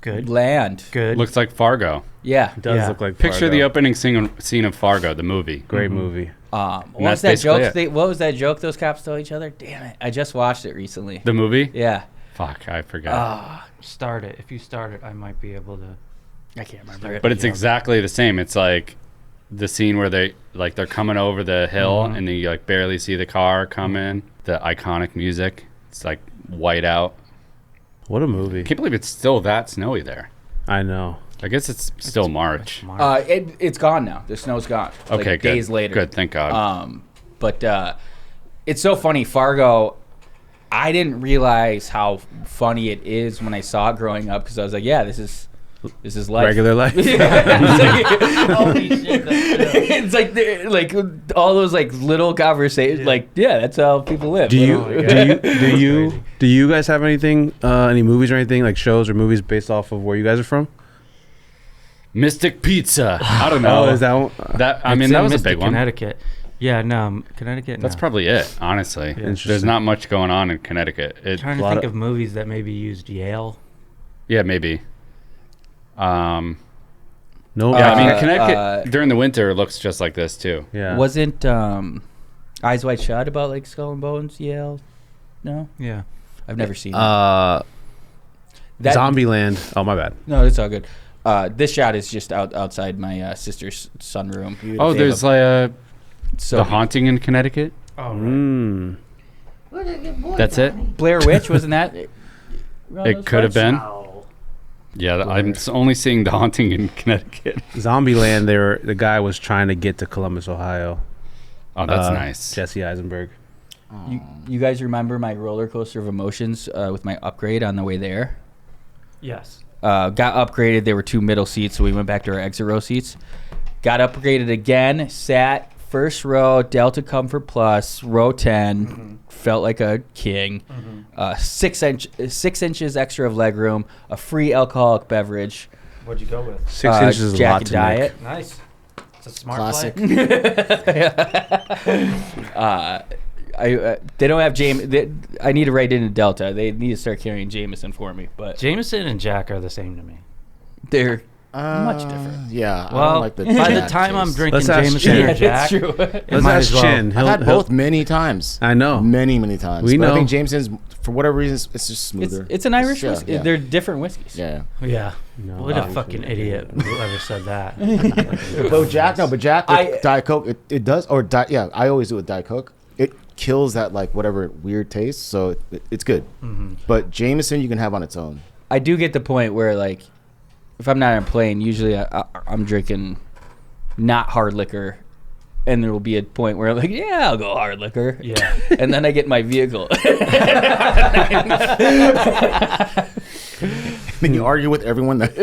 [SPEAKER 3] Good.
[SPEAKER 1] land.
[SPEAKER 3] Good.
[SPEAKER 4] Looks like Fargo.
[SPEAKER 1] Yeah.
[SPEAKER 2] It does
[SPEAKER 3] Yeah.
[SPEAKER 2] look like
[SPEAKER 4] Picture
[SPEAKER 2] Fargo.
[SPEAKER 4] the opening scene of Fargo, the movie.
[SPEAKER 2] Great movie.
[SPEAKER 1] What
[SPEAKER 4] And
[SPEAKER 1] was
[SPEAKER 4] that's
[SPEAKER 1] that joke?
[SPEAKER 4] basically
[SPEAKER 1] What was that joke those cops tell each other? Damn it! I just watched it recently.
[SPEAKER 4] The movie?
[SPEAKER 1] Yeah.
[SPEAKER 4] Fuck, I forgot.
[SPEAKER 3] Start it. If you start it, I might be able to.
[SPEAKER 1] I can't remember it.
[SPEAKER 4] But it's exactly the same. It's like the scene where they're coming over the hill and then you like barely see the car come in. The iconic music. It's like white out.
[SPEAKER 2] What a movie.
[SPEAKER 4] I can't believe it's still that snowy there.
[SPEAKER 2] I know.
[SPEAKER 4] I guess it's still March.
[SPEAKER 1] It's gone now. The snow's gone.
[SPEAKER 4] Okay,
[SPEAKER 1] like
[SPEAKER 4] good.
[SPEAKER 1] days later.
[SPEAKER 4] Good, thank God.
[SPEAKER 1] But it's so funny. Fargo, I didn't realize how funny it is when I saw it growing up because I was like, yeah, this is life.
[SPEAKER 2] Regular life.
[SPEAKER 3] Holy shit,
[SPEAKER 1] It's like all those like little conversations. Like, yeah, that's how people live.
[SPEAKER 2] Do you
[SPEAKER 3] Oh my God.
[SPEAKER 2] do you guys have anything, any movies or anything like shows or movies based off of where you guys are from?
[SPEAKER 4] Mystic Pizza. I don't know.
[SPEAKER 2] Oh, is that one?
[SPEAKER 4] I mean, that was a big one.
[SPEAKER 3] Connecticut. Yeah, no, Connecticut.
[SPEAKER 4] That's
[SPEAKER 3] no.
[SPEAKER 4] probably it, honestly.
[SPEAKER 2] Interesting.
[SPEAKER 4] There's not much going on in Connecticut.
[SPEAKER 3] Trying to
[SPEAKER 2] lot
[SPEAKER 3] think
[SPEAKER 2] of-
[SPEAKER 3] of movies that maybe used Yale.
[SPEAKER 4] Yeah, maybe.
[SPEAKER 2] No.
[SPEAKER 4] Yeah, I mean, Connecticut during the winter looks just like this, too.
[SPEAKER 2] yeah.
[SPEAKER 1] Wasn't Eyes Wide Shut about like Skull and Bones? Yale? No,
[SPEAKER 3] Yeah.
[SPEAKER 1] I've never seen it.
[SPEAKER 2] Zombieland. Oh, my bad.
[SPEAKER 1] No, it's all good. This shot is just outside my sister's sunroom.
[SPEAKER 4] Oh,
[SPEAKER 1] They
[SPEAKER 4] there's
[SPEAKER 1] have
[SPEAKER 4] like
[SPEAKER 1] so
[SPEAKER 4] The Haunting in Connecticut?
[SPEAKER 3] Oh,
[SPEAKER 2] Mm.
[SPEAKER 4] That's it?
[SPEAKER 1] Blair Witch, wasn't that?
[SPEAKER 4] It could have been. Yeah, I'm only seeing The Haunting in Connecticut.
[SPEAKER 2] Zombieland. The guy was trying to get to Columbus, Ohio.
[SPEAKER 4] Oh, that's nice.
[SPEAKER 2] Jesse Eisenberg.
[SPEAKER 1] You guys remember my roller coaster of emotions with my upgrade on the way there?
[SPEAKER 3] Yes.
[SPEAKER 1] Got upgraded. There were 2 middle seats, so we went back to our exit row seats. Got upgraded again. Sat first row, Delta Comfort Plus, row 10. Felt like a king. 6 inches extra of leg room. A free alcoholic beverage.
[SPEAKER 3] What'd you go with?
[SPEAKER 2] 6 inches is a
[SPEAKER 1] Jack
[SPEAKER 2] lot
[SPEAKER 1] and
[SPEAKER 2] to
[SPEAKER 1] Diet.
[SPEAKER 2] make.
[SPEAKER 3] Nice. It's a smart
[SPEAKER 6] Classic.
[SPEAKER 3] play.
[SPEAKER 1] They don't have Jameson. I need to write in a Delta. They need to start carrying Jameson for me, but
[SPEAKER 3] Jameson and Jack are the same to me.
[SPEAKER 1] they're Much different.
[SPEAKER 6] Yeah. I
[SPEAKER 3] Well,
[SPEAKER 6] don't like the
[SPEAKER 3] by the
[SPEAKER 6] Jack
[SPEAKER 3] time I'm
[SPEAKER 6] taste.
[SPEAKER 3] drinking
[SPEAKER 2] Let's ask
[SPEAKER 3] Jameson
[SPEAKER 2] Chin.
[SPEAKER 3] or Jack,
[SPEAKER 1] True.
[SPEAKER 3] it
[SPEAKER 2] Let's
[SPEAKER 3] might
[SPEAKER 2] ask
[SPEAKER 3] as well.
[SPEAKER 2] Chin.
[SPEAKER 6] I've had both many times.
[SPEAKER 2] I know.
[SPEAKER 6] Many times.
[SPEAKER 2] We
[SPEAKER 6] But I
[SPEAKER 2] know.
[SPEAKER 6] think Jameson's, for whatever reason, it's just smoother.
[SPEAKER 1] It's an Irish
[SPEAKER 6] Yeah,
[SPEAKER 1] whiskey.
[SPEAKER 6] yeah.
[SPEAKER 1] They're different whiskeys.
[SPEAKER 6] Yeah.
[SPEAKER 3] Yeah.
[SPEAKER 2] No,
[SPEAKER 3] What a
[SPEAKER 2] obviously.
[SPEAKER 3] fucking idiot whoever said that.
[SPEAKER 6] But Jack, with
[SPEAKER 1] I-
[SPEAKER 6] Diet Coke, it does. Or yeah, I always do it with Diet Coke. It kills that like whatever weird taste, so it's good. But Jameson, you can have on its own.
[SPEAKER 1] I do get the point where, like, if I'm not on a plane, usually I'm drinking not hard liquor, and there will be a point where I'm like, yeah, I'll go hard liquor.
[SPEAKER 3] Yeah.
[SPEAKER 1] And then I get in my vehicle.
[SPEAKER 6] Then you argue with everyone that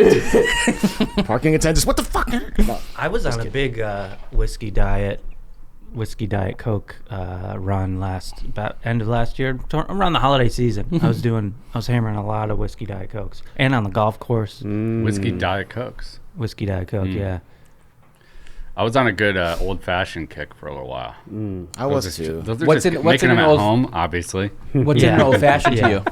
[SPEAKER 6] parking attendants. What the fuck? No.
[SPEAKER 3] I was on a big whiskey diet Coke run about end of last year, around the holiday season. I was hammering a lot of whiskey Diet Cokes, and on the golf course,
[SPEAKER 4] Whiskey Diet Cokes.
[SPEAKER 3] whiskey Diet Coke. Yeah.
[SPEAKER 4] I was on a good old-fashioned kick for a little while.
[SPEAKER 6] I was too.
[SPEAKER 4] Those are
[SPEAKER 1] What's
[SPEAKER 4] just
[SPEAKER 1] in- what's
[SPEAKER 4] making
[SPEAKER 1] in
[SPEAKER 4] them
[SPEAKER 1] an
[SPEAKER 4] at
[SPEAKER 1] old-
[SPEAKER 4] home, obviously.
[SPEAKER 1] What's in an
[SPEAKER 3] Yeah.
[SPEAKER 1] old fashioned
[SPEAKER 3] Yeah.
[SPEAKER 1] to you?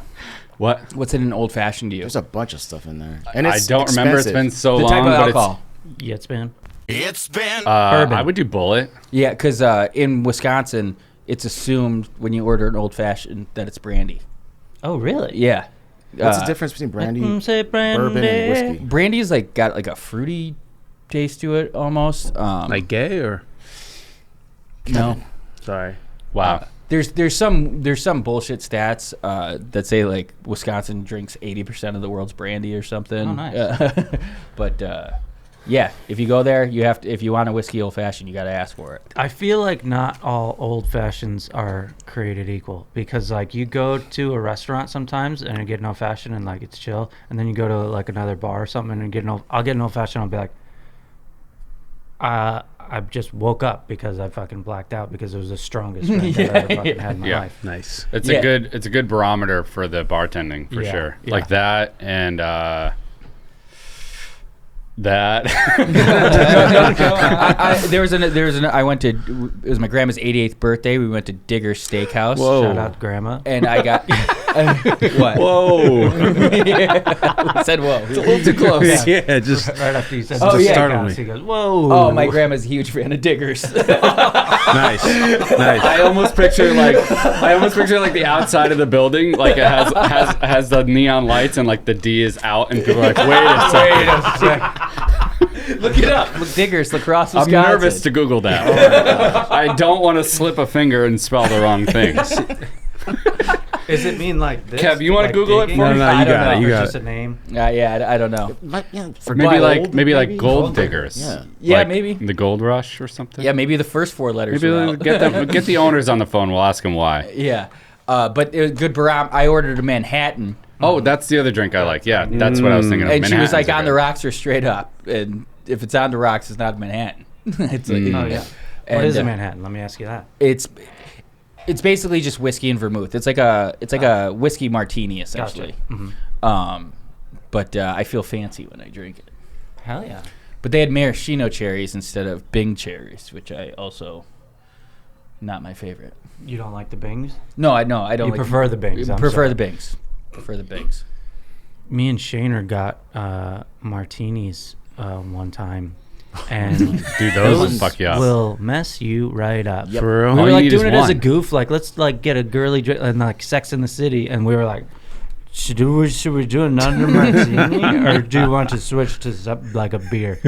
[SPEAKER 4] What?
[SPEAKER 1] What's in an old fashioned to you?
[SPEAKER 6] There's a bunch of stuff in there, and
[SPEAKER 4] I
[SPEAKER 6] it's
[SPEAKER 4] don't remember. It's been
[SPEAKER 6] expensive.
[SPEAKER 4] so
[SPEAKER 1] The
[SPEAKER 4] long,
[SPEAKER 1] type of
[SPEAKER 4] but
[SPEAKER 1] alcohol.
[SPEAKER 3] Yeah, it's been.
[SPEAKER 5] It's been
[SPEAKER 3] Bourbon.
[SPEAKER 4] I would do Bullet.
[SPEAKER 1] Yeah, because in Wisconsin, it's assumed when you order an old fashioned that it's brandy.
[SPEAKER 3] Oh, really?
[SPEAKER 1] Yeah.
[SPEAKER 6] What's the difference between brandy,
[SPEAKER 3] Say brandy.
[SPEAKER 6] bourbon, and whiskey?
[SPEAKER 1] Brandy's like got like a fruity taste to it almost.
[SPEAKER 2] Like gay or?
[SPEAKER 1] no.
[SPEAKER 2] Sorry.
[SPEAKER 4] Wow.
[SPEAKER 1] There's some bullshit stats that say like Wisconsin drinks 80% of the world's brandy or something.
[SPEAKER 3] Oh, nice.
[SPEAKER 1] But yeah, if you go there, you have to. If you want a whiskey old fashioned, you got to ask for it.
[SPEAKER 3] I feel like not all old fashions are created equal, because like you go to a restaurant sometimes and you get an old fashioned and like it's chill, and then you go to like another bar or something and I'll get an old fashioned. I'll be like, I just woke up because I fucking blacked out because it was the strongest drink I've ever fucking had in my
[SPEAKER 4] Yeah.
[SPEAKER 3] life.
[SPEAKER 2] Nice.
[SPEAKER 4] It's
[SPEAKER 1] Yeah.
[SPEAKER 4] a good barometer for the bartending for
[SPEAKER 3] Yeah,
[SPEAKER 4] sure.
[SPEAKER 3] yeah.
[SPEAKER 4] Like that and that.
[SPEAKER 1] I went to, it was my grandma's 88th birthday. We went to Digger's Steakhouse.
[SPEAKER 2] Whoa.
[SPEAKER 3] Shout out to Grandma.
[SPEAKER 1] And I got what?
[SPEAKER 2] Whoa.
[SPEAKER 1] Yeah. Said whoa. It's a little too close.
[SPEAKER 2] Yeah, just
[SPEAKER 3] Right after you said
[SPEAKER 1] Oh,
[SPEAKER 3] the
[SPEAKER 1] yeah.
[SPEAKER 2] startled
[SPEAKER 3] Steakhouse,
[SPEAKER 2] me.
[SPEAKER 3] he goes, whoa.
[SPEAKER 1] Oh, my grandma's a huge fan of Diggers.
[SPEAKER 2] nice. Nice.
[SPEAKER 4] I almost picture like the outside of the building, like it has the neon lights and like the D is out and people are like, wait a second.
[SPEAKER 1] Look it up. Look, Diggers, Lacrosse,
[SPEAKER 4] I'm
[SPEAKER 1] Wisconsin.
[SPEAKER 4] nervous to Google that. I don't want to slip a finger and spell the wrong things.
[SPEAKER 3] Does it mean like this?
[SPEAKER 4] Kev, you wanna
[SPEAKER 3] like
[SPEAKER 4] Google it
[SPEAKER 3] digging?
[SPEAKER 4] for me?
[SPEAKER 2] No,
[SPEAKER 1] I
[SPEAKER 2] you
[SPEAKER 1] don't
[SPEAKER 2] got
[SPEAKER 1] know.
[SPEAKER 2] it. You
[SPEAKER 3] Or
[SPEAKER 2] got
[SPEAKER 3] just
[SPEAKER 2] it.
[SPEAKER 3] a name?
[SPEAKER 1] Yeah, I don't know.
[SPEAKER 6] Like, yeah, for
[SPEAKER 4] Maybe
[SPEAKER 6] gold,
[SPEAKER 4] like gold diggers.
[SPEAKER 6] Yeah.
[SPEAKER 1] Yeah,
[SPEAKER 4] Like
[SPEAKER 1] maybe.
[SPEAKER 4] the gold rush or something.
[SPEAKER 1] Yeah, maybe the first four letters.
[SPEAKER 4] Maybe
[SPEAKER 1] were
[SPEAKER 4] they'll
[SPEAKER 1] out.
[SPEAKER 4] get the owners on the phone. We'll ask them why.
[SPEAKER 1] Yeah, but it was good barometer. I ordered a Manhattan,
[SPEAKER 4] Oh, that's the other drink I like. Yeah, that's what I was thinking of.
[SPEAKER 1] and she was
[SPEAKER 4] Manhattans
[SPEAKER 1] like,
[SPEAKER 4] are
[SPEAKER 1] "On the
[SPEAKER 4] good.
[SPEAKER 1] rocks or straight up." And if it's on the rocks, it's not Manhattan. It's like,
[SPEAKER 3] Oh, yeah.
[SPEAKER 1] And,
[SPEAKER 3] What is a Manhattan? Let me ask you that.
[SPEAKER 1] It's basically just whiskey and vermouth. It's like a whiskey martini essentially. But I feel fancy when I drink it.
[SPEAKER 3] Hell yeah.
[SPEAKER 1] But they had maraschino cherries instead of Bing cherries, which I also not my favorite.
[SPEAKER 3] You don't like the Bings?
[SPEAKER 1] No, I don't.
[SPEAKER 3] You
[SPEAKER 1] like
[SPEAKER 3] prefer the Bings, I'm
[SPEAKER 1] Prefer
[SPEAKER 3] sorry.
[SPEAKER 1] the Bings. Prefer the Bings.
[SPEAKER 3] Me and Shaner got martinis one time, and
[SPEAKER 4] Dude, those will fuck you up.
[SPEAKER 3] will mess you right up.
[SPEAKER 2] For real?
[SPEAKER 3] We
[SPEAKER 4] All
[SPEAKER 3] were
[SPEAKER 4] you
[SPEAKER 3] like
[SPEAKER 4] need is
[SPEAKER 3] doing it as a
[SPEAKER 4] one.
[SPEAKER 3] goof, like let's like get a girly drink and like Sex in the City, and we were like, should we do another martini, or do you want to switch to like a beer?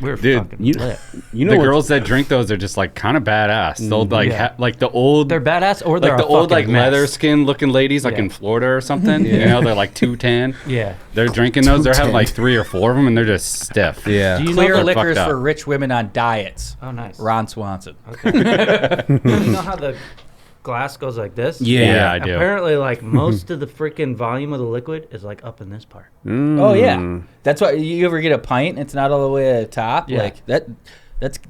[SPEAKER 3] We were
[SPEAKER 4] Dude,
[SPEAKER 3] fucking
[SPEAKER 2] you-
[SPEAKER 3] lit.
[SPEAKER 2] You know
[SPEAKER 4] The
[SPEAKER 2] what?
[SPEAKER 4] girls that drink those are just like kind of badass. They'll like
[SPEAKER 3] Yeah.
[SPEAKER 4] like the old
[SPEAKER 3] They're badass, or they're
[SPEAKER 4] like the
[SPEAKER 3] a
[SPEAKER 4] old
[SPEAKER 3] fucking
[SPEAKER 4] like
[SPEAKER 3] mess.
[SPEAKER 4] leather skin looking ladies like
[SPEAKER 3] Yeah.
[SPEAKER 4] in Florida or something. You know, they're like 210.
[SPEAKER 3] Yeah.
[SPEAKER 4] They're drinking those. They're having like 3 or 4 of them and they're just stiff.
[SPEAKER 2] Yeah.
[SPEAKER 3] Do you
[SPEAKER 1] Clear
[SPEAKER 3] know the,
[SPEAKER 1] liquors
[SPEAKER 4] fucked up.
[SPEAKER 1] for rich women on diets.
[SPEAKER 3] Oh, nice.
[SPEAKER 1] Ron Swanson.
[SPEAKER 3] Okay. You know how the glass goes like this?
[SPEAKER 4] Yeah, I do.
[SPEAKER 3] Apparently, like most of the freaking volume of the liquid is like up in this part.
[SPEAKER 1] Oh yeah, that's why you ever get a pint. It's not all the way to the top.
[SPEAKER 3] Yeah.
[SPEAKER 1] Like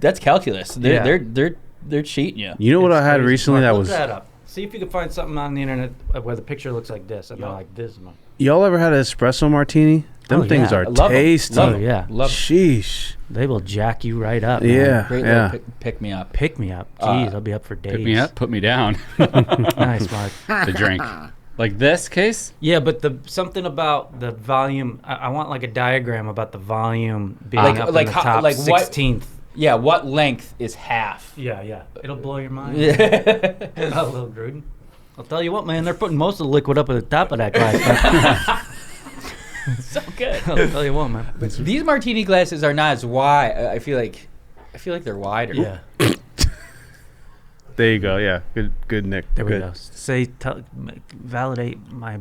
[SPEAKER 1] that's calculus. They're
[SPEAKER 3] Yeah.
[SPEAKER 1] they're cheating you.
[SPEAKER 2] You know what I had
[SPEAKER 3] Crazy.
[SPEAKER 2] recently
[SPEAKER 3] Mark,
[SPEAKER 2] that
[SPEAKER 3] look
[SPEAKER 2] was.
[SPEAKER 3] that up. See if you can find something on the internet where the picture looks like this, and they're like this.
[SPEAKER 2] Y'all ever had an espresso martini? Them
[SPEAKER 3] Oh,
[SPEAKER 2] things
[SPEAKER 3] yeah.
[SPEAKER 2] are
[SPEAKER 1] I love 'em.
[SPEAKER 2] tasty.
[SPEAKER 1] Love
[SPEAKER 3] Oh
[SPEAKER 1] 'em.
[SPEAKER 3] yeah,
[SPEAKER 1] Love it.
[SPEAKER 2] Sheesh.
[SPEAKER 3] they will jack you right up. man.
[SPEAKER 2] Yeah.
[SPEAKER 1] Great
[SPEAKER 2] Yeah.
[SPEAKER 1] little pick me up.
[SPEAKER 3] Pick me up. Jeez, I'll be up for days.
[SPEAKER 4] Pick me up, put me down.
[SPEAKER 3] Nice, Mark.
[SPEAKER 4] The drink. Like this case?
[SPEAKER 3] Yeah, but something about the volume. I want like a diagram about the volume being
[SPEAKER 1] Like-
[SPEAKER 3] up
[SPEAKER 1] like
[SPEAKER 3] in the
[SPEAKER 1] how-
[SPEAKER 3] top
[SPEAKER 1] like what-
[SPEAKER 3] 16th.
[SPEAKER 1] Yeah, what length is half?
[SPEAKER 3] Yeah. It'll blow your mind.
[SPEAKER 1] Yeah.
[SPEAKER 3] Oh, little Gruden. I'll tell you what, man. They're putting most of the liquid up at the top of that glass.
[SPEAKER 1] So good.
[SPEAKER 3] I'll tell you what, man.
[SPEAKER 1] These martini glasses are not as wide. I feel like they're wider.
[SPEAKER 3] Yeah.
[SPEAKER 2] There you go. Yeah. Good, Nick.
[SPEAKER 3] There we
[SPEAKER 2] Good.
[SPEAKER 3] go. Validate my.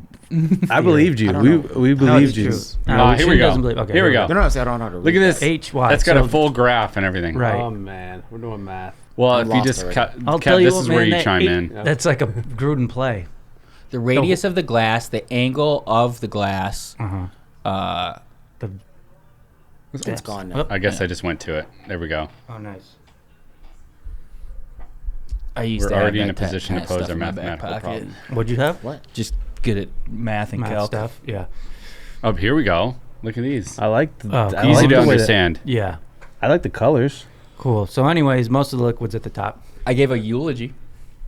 [SPEAKER 2] I believed you.
[SPEAKER 6] I don't know.
[SPEAKER 2] We
[SPEAKER 3] No,
[SPEAKER 2] believed
[SPEAKER 3] it's
[SPEAKER 2] you.
[SPEAKER 3] true.
[SPEAKER 4] Here we go.
[SPEAKER 3] doesn't believe- okay,
[SPEAKER 4] Here we go.
[SPEAKER 6] They're not saying I don't know how to
[SPEAKER 4] Look
[SPEAKER 6] read
[SPEAKER 4] at this.
[SPEAKER 3] HY.
[SPEAKER 4] That's got
[SPEAKER 3] so-
[SPEAKER 4] a full graph and everything.
[SPEAKER 3] Right.
[SPEAKER 2] Oh man, we're doing math.
[SPEAKER 4] Well,
[SPEAKER 6] I'm
[SPEAKER 4] if you
[SPEAKER 6] lost
[SPEAKER 4] just
[SPEAKER 6] already.
[SPEAKER 4] cut,
[SPEAKER 3] I'll tell you
[SPEAKER 4] this
[SPEAKER 3] what,
[SPEAKER 4] is
[SPEAKER 3] man.
[SPEAKER 4] where you
[SPEAKER 3] that
[SPEAKER 4] chime
[SPEAKER 3] eight-
[SPEAKER 4] in.
[SPEAKER 3] That's like a Gruden play.
[SPEAKER 1] The radius of the glass, the angle of the glass.
[SPEAKER 3] Uh-huh.
[SPEAKER 6] It's gone now.
[SPEAKER 4] I guess I just went to it. There we go.
[SPEAKER 3] Oh, nice.
[SPEAKER 1] I used
[SPEAKER 4] We're
[SPEAKER 1] to have
[SPEAKER 4] already in
[SPEAKER 1] that
[SPEAKER 4] a position to
[SPEAKER 1] kind of
[SPEAKER 4] pose
[SPEAKER 1] stuff
[SPEAKER 4] our
[SPEAKER 1] in my back
[SPEAKER 4] mathematical
[SPEAKER 1] pocket.
[SPEAKER 4] problem.
[SPEAKER 3] What'd you have?
[SPEAKER 6] What?
[SPEAKER 1] Just good at math and
[SPEAKER 3] Math
[SPEAKER 1] calc.
[SPEAKER 3] stuff. Yeah.
[SPEAKER 4] Oh, here we go. Look at these.
[SPEAKER 2] I like the
[SPEAKER 3] Oh,
[SPEAKER 2] I
[SPEAKER 4] Easy
[SPEAKER 2] like
[SPEAKER 4] to
[SPEAKER 2] the way that-
[SPEAKER 4] understand.
[SPEAKER 3] Yeah.
[SPEAKER 2] I like the colors.
[SPEAKER 3] Cool. So, anyways, most of the liquid's at the top.
[SPEAKER 1] I gave a eulogy.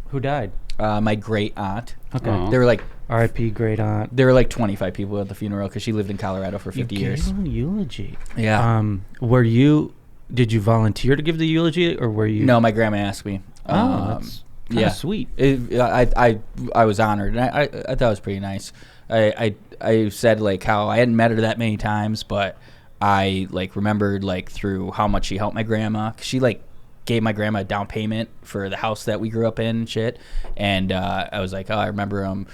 [SPEAKER 3] Who died?
[SPEAKER 1] My great aunt.
[SPEAKER 3] Okay.
[SPEAKER 4] Aw.
[SPEAKER 1] There were like
[SPEAKER 3] R.I.P. Great aunt.
[SPEAKER 1] 25 people at the funeral because she lived in Colorado for 50 years.
[SPEAKER 3] Gave a eulogy.
[SPEAKER 1] Yeah.
[SPEAKER 3] Did you volunteer to give the eulogy, or were you?
[SPEAKER 1] No, my grandma asked me.
[SPEAKER 3] That's kind of sweet.
[SPEAKER 1] I was honored, and I thought it was pretty nice. I said like how I hadn't met her that many times, but I like remembered like through how much she helped my grandma. 'Cause she like gave my grandma a down payment for the house that we grew up in and shit. And I was like, oh, I remember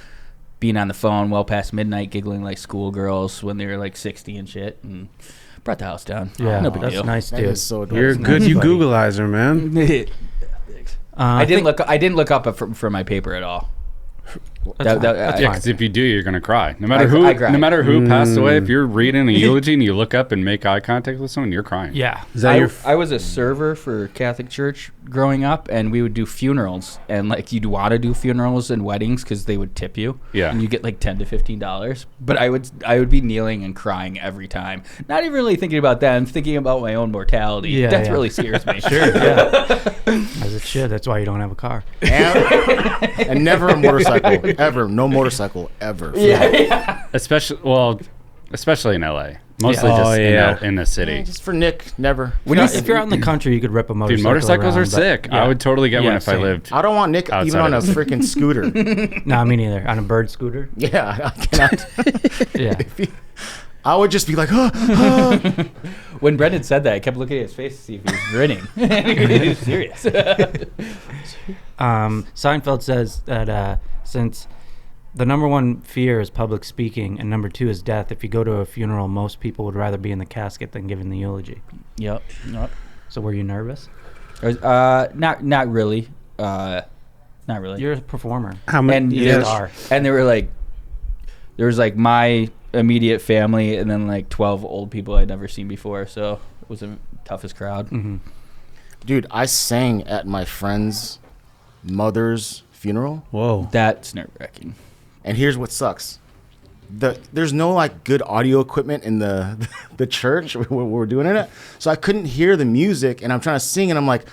[SPEAKER 1] being on the phone well past midnight, giggling like schoolgirls when they were like 60 and shit, and brought the house down.
[SPEAKER 3] Yeah,
[SPEAKER 1] no big
[SPEAKER 3] that's
[SPEAKER 1] deal.
[SPEAKER 3] nice,
[SPEAKER 6] That
[SPEAKER 3] dude.
[SPEAKER 6] is so adorable.
[SPEAKER 2] You're
[SPEAKER 3] Nice,
[SPEAKER 2] good. You
[SPEAKER 3] buddy.
[SPEAKER 2] Googleizer, man.
[SPEAKER 1] I didn't look up for my paper at all.
[SPEAKER 3] That's fine.
[SPEAKER 4] Yeah, because if you do, you're gonna cry. No matter who,
[SPEAKER 1] I cried.
[SPEAKER 4] no matter who passed away. If you're reading a eulogy and you look up and make eye contact with someone, you're crying.
[SPEAKER 3] Yeah.
[SPEAKER 2] Is that your?
[SPEAKER 1] I was a server for Catholic Church growing up, and we would do funerals. And like you'd want to do funerals and weddings because they would tip you.
[SPEAKER 4] Yeah.
[SPEAKER 1] And you get like $10 to $15. But I would be kneeling and crying every time. Not even really thinking about that. I'm thinking about my own mortality.
[SPEAKER 3] Yeah,
[SPEAKER 1] That
[SPEAKER 3] yeah.
[SPEAKER 1] really scares me.
[SPEAKER 3] Sure. Yeah. As it should. That's why you don't have a car.
[SPEAKER 6] And never a motorcycle. Ever. No motorcycle ever.
[SPEAKER 4] Especially in LA. Mostly
[SPEAKER 2] Yeah.
[SPEAKER 4] just
[SPEAKER 2] Oh, yeah.
[SPEAKER 4] in the city.
[SPEAKER 6] Yeah, just for Nick, never.
[SPEAKER 3] If you're out in the country, you could rip a motorcycle.
[SPEAKER 4] Dude, motorcycles
[SPEAKER 3] around,
[SPEAKER 4] are
[SPEAKER 3] but-
[SPEAKER 4] sick.
[SPEAKER 3] yeah.
[SPEAKER 4] I would totally get one if I
[SPEAKER 3] same.
[SPEAKER 4] lived.
[SPEAKER 6] I don't want Nick even
[SPEAKER 4] Outside
[SPEAKER 6] on a
[SPEAKER 4] of-
[SPEAKER 6] freaking scooter.
[SPEAKER 3] Nah, me neither. On a bird scooter.
[SPEAKER 6] Yeah, I cannot.
[SPEAKER 3] Yeah.
[SPEAKER 6] I would just be like, oh.
[SPEAKER 1] When Brendan said that, I kept looking at his face to see if he was grinning. He was serious.
[SPEAKER 3] Seinfeld says that since the number one fear is public speaking and number two is death, if you go to a funeral, most people would rather be in the casket than giving the eulogy.
[SPEAKER 1] Yep.
[SPEAKER 3] So were you nervous?
[SPEAKER 1] Not really. Not really.
[SPEAKER 3] You're a performer.
[SPEAKER 2] How many?
[SPEAKER 1] And
[SPEAKER 3] You're a
[SPEAKER 1] there's-
[SPEAKER 3] star.
[SPEAKER 1] and there was like my immediate family and then like 12 old people I'd never seen before, so it was the toughest crowd.
[SPEAKER 3] Mm-hmm.
[SPEAKER 6] Dude, I sang at my friend's mother's funeral,
[SPEAKER 2] Whoa.
[SPEAKER 1] That's nerve-wracking.
[SPEAKER 6] and here's what sucks. There's no like good audio equipment in the the church where we're doing it at, so I couldn't hear the music, and I'm trying to sing, and I'm like,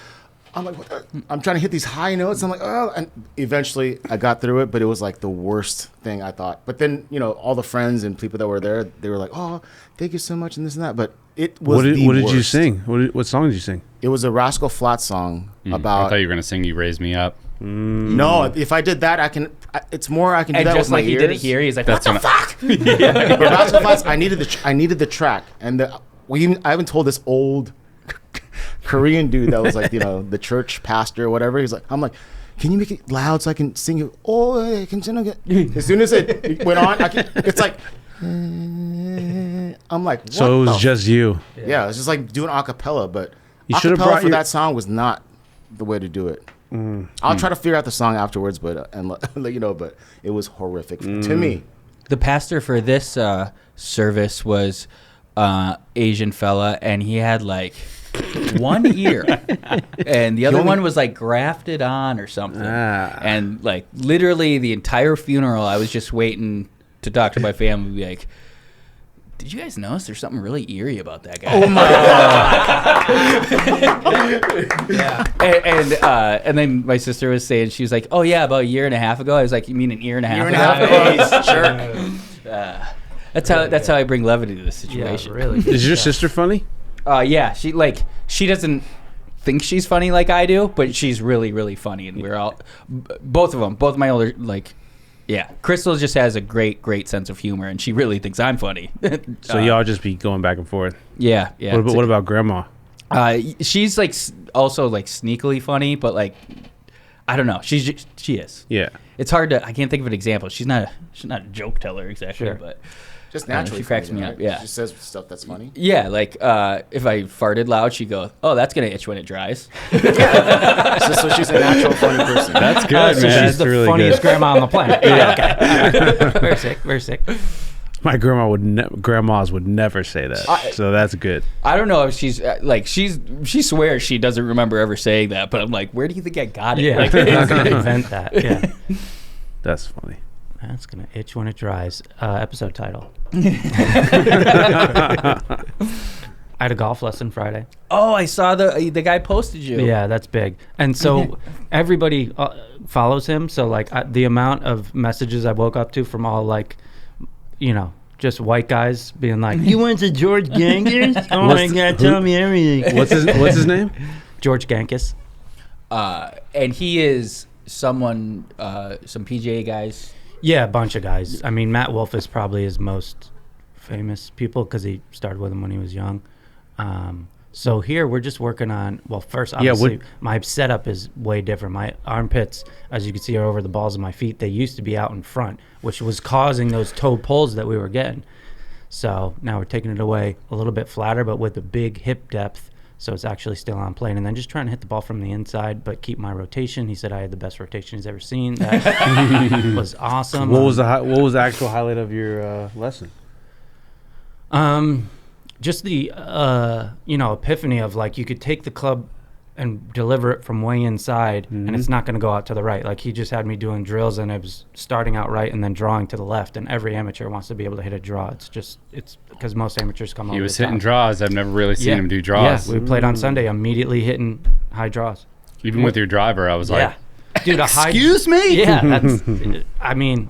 [SPEAKER 6] what the? I'm trying to hit these high notes. I'm like, oh, and eventually I got through it, but it was like the worst thing I thought. But then, all the friends and people that were there, they were like, oh, thank you so much, and this and that. But it was
[SPEAKER 2] What did you
[SPEAKER 6] worst.
[SPEAKER 2] sing? What song did you sing?
[SPEAKER 6] It was a Rascal Flatts song
[SPEAKER 4] I
[SPEAKER 6] about.
[SPEAKER 4] thought you were gonna sing "You Raise Me Up."
[SPEAKER 6] No, if I did that, it's more I can do
[SPEAKER 1] And
[SPEAKER 6] that
[SPEAKER 1] just
[SPEAKER 6] with my
[SPEAKER 1] like he
[SPEAKER 6] ears.
[SPEAKER 1] did it here, he's like, what
[SPEAKER 4] That's
[SPEAKER 1] the
[SPEAKER 4] when
[SPEAKER 1] fuck?
[SPEAKER 6] But Rascal Flatts, I needed the track, and I even told this old Korean dude that was like the church pastor or whatever. I'm like, can you make it loud so I can sing it? Oh, I can sing it. As soon as it went on, it's like. I'm like, what
[SPEAKER 2] So it was
[SPEAKER 6] the
[SPEAKER 2] just you.
[SPEAKER 6] Yeah, it's just like doing a cappella, but
[SPEAKER 2] You should have
[SPEAKER 6] acapella
[SPEAKER 2] brought
[SPEAKER 6] for
[SPEAKER 2] your-
[SPEAKER 6] that song was not the way to do it. I'll try to figure out the song afterwards, but and let you know. But it was horrific to me.
[SPEAKER 1] The pastor for this service was Asian fella, and he had like one ear, and the other one was like grafted on or something. And like literally the entire funeral, I was just waiting to talk to my family, be like, did you guys notice there's something really eerie about that guy?
[SPEAKER 6] Oh my god!
[SPEAKER 3] Yeah.
[SPEAKER 1] And then my sister was saying, she was like, "Oh yeah, about a year and a half ago." I was like, "You mean an year and a half ago?" That's how I bring levity to this
[SPEAKER 3] Yeah,
[SPEAKER 1] situation.
[SPEAKER 3] really.
[SPEAKER 2] Is your sister funny?
[SPEAKER 1] Yeah, she doesn't think she's funny like I do, but she's really, really funny, and we're all both my older yeah. Crystal just has a great sense of humor, and she really thinks I'm funny.
[SPEAKER 2] So y'all just be going back and forth.
[SPEAKER 1] Yeah.
[SPEAKER 2] What about grandma?
[SPEAKER 1] She's also sneakily funny, but I don't know. She is.
[SPEAKER 2] Yeah.
[SPEAKER 1] It's hard to. I can't think of an example. She's not a joke teller exactly,
[SPEAKER 3] Sure.
[SPEAKER 1] but
[SPEAKER 6] Just naturally,
[SPEAKER 1] she cracks
[SPEAKER 6] funny,
[SPEAKER 1] me
[SPEAKER 6] right?
[SPEAKER 1] up. Yeah.
[SPEAKER 6] She says stuff that's funny.
[SPEAKER 1] yeah. If I farted loud, she'd go, "Oh, that's gonna itch when it dries."
[SPEAKER 6] So she's a natural funny person.
[SPEAKER 2] That's good, man.
[SPEAKER 3] So she's
[SPEAKER 2] That's
[SPEAKER 3] the
[SPEAKER 2] really
[SPEAKER 3] funniest
[SPEAKER 2] good.
[SPEAKER 3] grandma on the planet. Yeah. Okay. Very sick.
[SPEAKER 2] My grandmas would never say that. So that's good.
[SPEAKER 1] I don't know if she's she swears she doesn't remember ever saying that, but I'm like, where do you think I got it?
[SPEAKER 3] Yeah.
[SPEAKER 1] Like,
[SPEAKER 3] I'm not going to invent that. Yeah.
[SPEAKER 2] That's funny.
[SPEAKER 3] That's going to itch when it dries. Episode title. I had a golf lesson Friday.
[SPEAKER 1] oh, I saw the guy posted you.
[SPEAKER 3] Yeah, that's big. And so everybody follows him. So the amount of messages I woke up to from all just white guys being like, "You went to George Gankus? Oh my God, tell me everything."
[SPEAKER 2] What's his name?
[SPEAKER 3] George Gankus.
[SPEAKER 1] And he is someone, some PGA guys.
[SPEAKER 3] Yeah, a bunch of guys. I mean, Matt Wolf is probably his most famous people because he started with him when he was young. So here we're just working on, first, obviously, my setup is way different. My armpits, as you can see, are over the balls of my feet. They used to be out in front, which was causing those toe pulls that we were getting. So now we're taking it away a little bit flatter, but with a big hip depth, so it's actually still on plane. And then just trying to hit the ball from the inside, but keep my rotation. He said I had the best rotation he's ever seen. That was awesome.
[SPEAKER 2] What was the actual highlight of your lesson?
[SPEAKER 3] Just the epiphany of you could take the club and deliver it from way inside, and it's not going to go out to the right. He just had me doing drills, and it was starting out right and then drawing to the left. And every amateur wants to be able to hit a draw. It's because most amateurs come.
[SPEAKER 4] He was hitting draws. I've never really seen him do draws.
[SPEAKER 3] Yeah, we played on Sunday, immediately hitting high draws.
[SPEAKER 4] Even with your driver, I was like,
[SPEAKER 3] dude,
[SPEAKER 1] Excuse me?
[SPEAKER 3] Yeah, that's. I mean,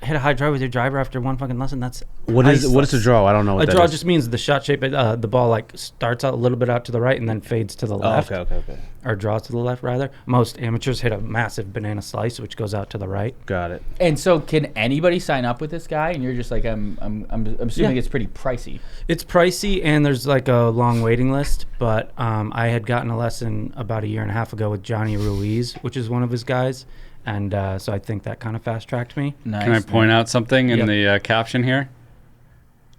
[SPEAKER 3] hit a high drive with your driver after one fucking lesson. That's
[SPEAKER 2] what is a draw? I don't know what that is.
[SPEAKER 3] A draw just means the shot shape. The ball starts out a little bit out to the right and then fades to the left.
[SPEAKER 2] Okay.
[SPEAKER 3] Or draws to the left rather. Most amateurs hit a massive banana slice, which goes out to the right.
[SPEAKER 2] Got it.
[SPEAKER 1] And so, can anybody sign up with this guy? And you're just like, I'm assuming it's pretty pricey.
[SPEAKER 3] It's pricey, and there's a long waiting list. But I had gotten a lesson about a year and a half ago with Johnny Ruiz, which is one of his guys. And so I think that kind of fast-tracked me.
[SPEAKER 1] Nice.
[SPEAKER 4] can I point out something in the caption here?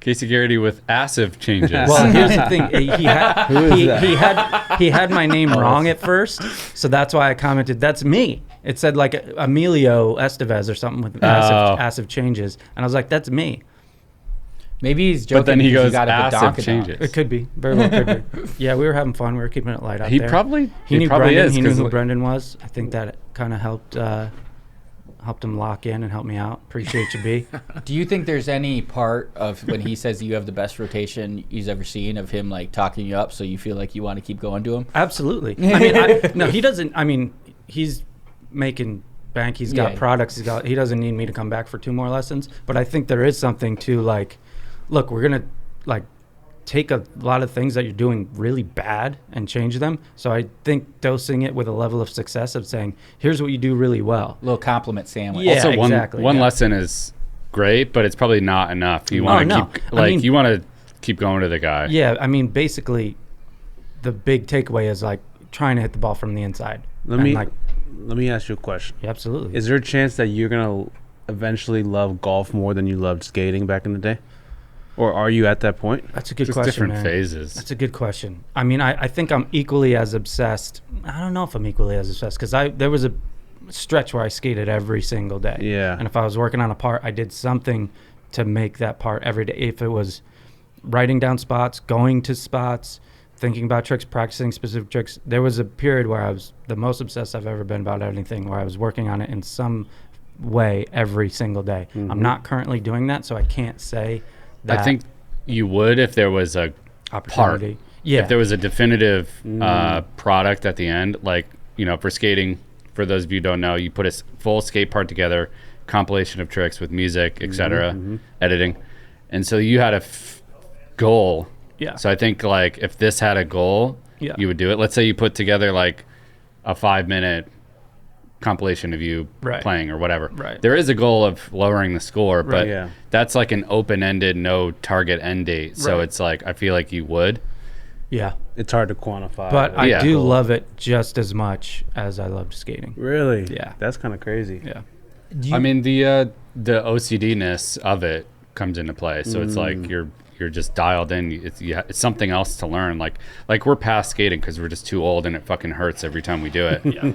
[SPEAKER 4] Casey Garrity with assive changes.
[SPEAKER 3] Well, here's the thing. He had my name wrong at first, so that's why I commented, "That's me." It said Emilio Estevez or something with massive changes, and I was like, "That's me."
[SPEAKER 1] Maybe he's joking.
[SPEAKER 4] But then he
[SPEAKER 1] because
[SPEAKER 4] goes,
[SPEAKER 1] you got
[SPEAKER 4] "Massive changes."
[SPEAKER 3] It could be. Very well could be. Yeah, we were having fun. We were keeping it light out
[SPEAKER 4] He
[SPEAKER 3] there.
[SPEAKER 4] probably
[SPEAKER 3] He knew
[SPEAKER 4] probably
[SPEAKER 3] Brendan.
[SPEAKER 4] is.
[SPEAKER 3] He knew
[SPEAKER 4] 'cause
[SPEAKER 3] who Brendan was. I think that kind of helped him lock in and help me out. Appreciate you, B.
[SPEAKER 1] Do you think there's any part of when he says you have the best rotation he's ever seen of him talking you up so you feel like you want to keep going to him?
[SPEAKER 3] Absolutely. I mean, no, he doesn't. I mean, he's making bank. He's got products. He doesn't need me to come back for 2 more lessons. But I think there is something to look, we're gonna take a lot of things that you're doing really bad and change them. So I think dosing it with a level of success of saying, here's what you do really well.
[SPEAKER 1] Little compliment sandwich.
[SPEAKER 3] Yeah,
[SPEAKER 4] also,
[SPEAKER 3] exactly,
[SPEAKER 4] one
[SPEAKER 3] yeah.
[SPEAKER 4] lesson is great, but it's probably not enough. You want to keep you want to keep going to the guy.
[SPEAKER 3] Yeah, I mean, basically, the big takeaway is trying to hit the ball from the inside.
[SPEAKER 2] Let me ask you a question.
[SPEAKER 3] Yeah, absolutely.
[SPEAKER 2] Is there a chance that you're gonna eventually love golf more than you loved skating back in the day? Or are you at that point?
[SPEAKER 3] That's a good
[SPEAKER 4] Just
[SPEAKER 3] question,
[SPEAKER 4] different
[SPEAKER 3] man.
[SPEAKER 4] phases.
[SPEAKER 3] That's a good question. I mean, I think I'm equally as obsessed. I don't know if I'm equally as obsessed because there was a stretch where I skated every single day.
[SPEAKER 2] Yeah.
[SPEAKER 3] And if I was working on a part, I did something to make that part every day. If it was writing down spots, going to spots, thinking about tricks, practicing specific tricks. There was a period where I was the most obsessed I've ever been about anything, where I was working on it in some way every single day. I'm not currently doing that, so I can't say that
[SPEAKER 4] think you would if there was a
[SPEAKER 3] opportunity.
[SPEAKER 4] part.
[SPEAKER 3] Yeah.
[SPEAKER 4] If there was a definitive product at the end, like, for skating, for those of you who don't know, you put a full skate part together, compilation of tricks with music, etc., editing. And so you had a goal.
[SPEAKER 3] Yeah.
[SPEAKER 4] So I think, like, if this had a goal, you would do it. Let's say you put together, like, a 5-minute compilation of you playing or whatever.
[SPEAKER 3] Right.
[SPEAKER 4] There is a goal of lowering the score, but
[SPEAKER 2] yeah.
[SPEAKER 4] that's like an open-ended, no target end date. So
[SPEAKER 3] Right.
[SPEAKER 4] it's like, I feel like you would.
[SPEAKER 3] Yeah.
[SPEAKER 2] It's hard to quantify.
[SPEAKER 3] But I
[SPEAKER 4] Yeah.
[SPEAKER 3] do
[SPEAKER 4] Cool.
[SPEAKER 3] love it just as much as I loved skating.
[SPEAKER 2] Really?
[SPEAKER 3] Yeah.
[SPEAKER 2] That's kind of crazy.
[SPEAKER 3] Yeah.
[SPEAKER 4] I mean, the OCD-ness of it comes into play. So it's like you're just dialed in. It's something else to learn. Like we're past skating because we're just too old and it fucking hurts every time we do it.
[SPEAKER 3] Yeah.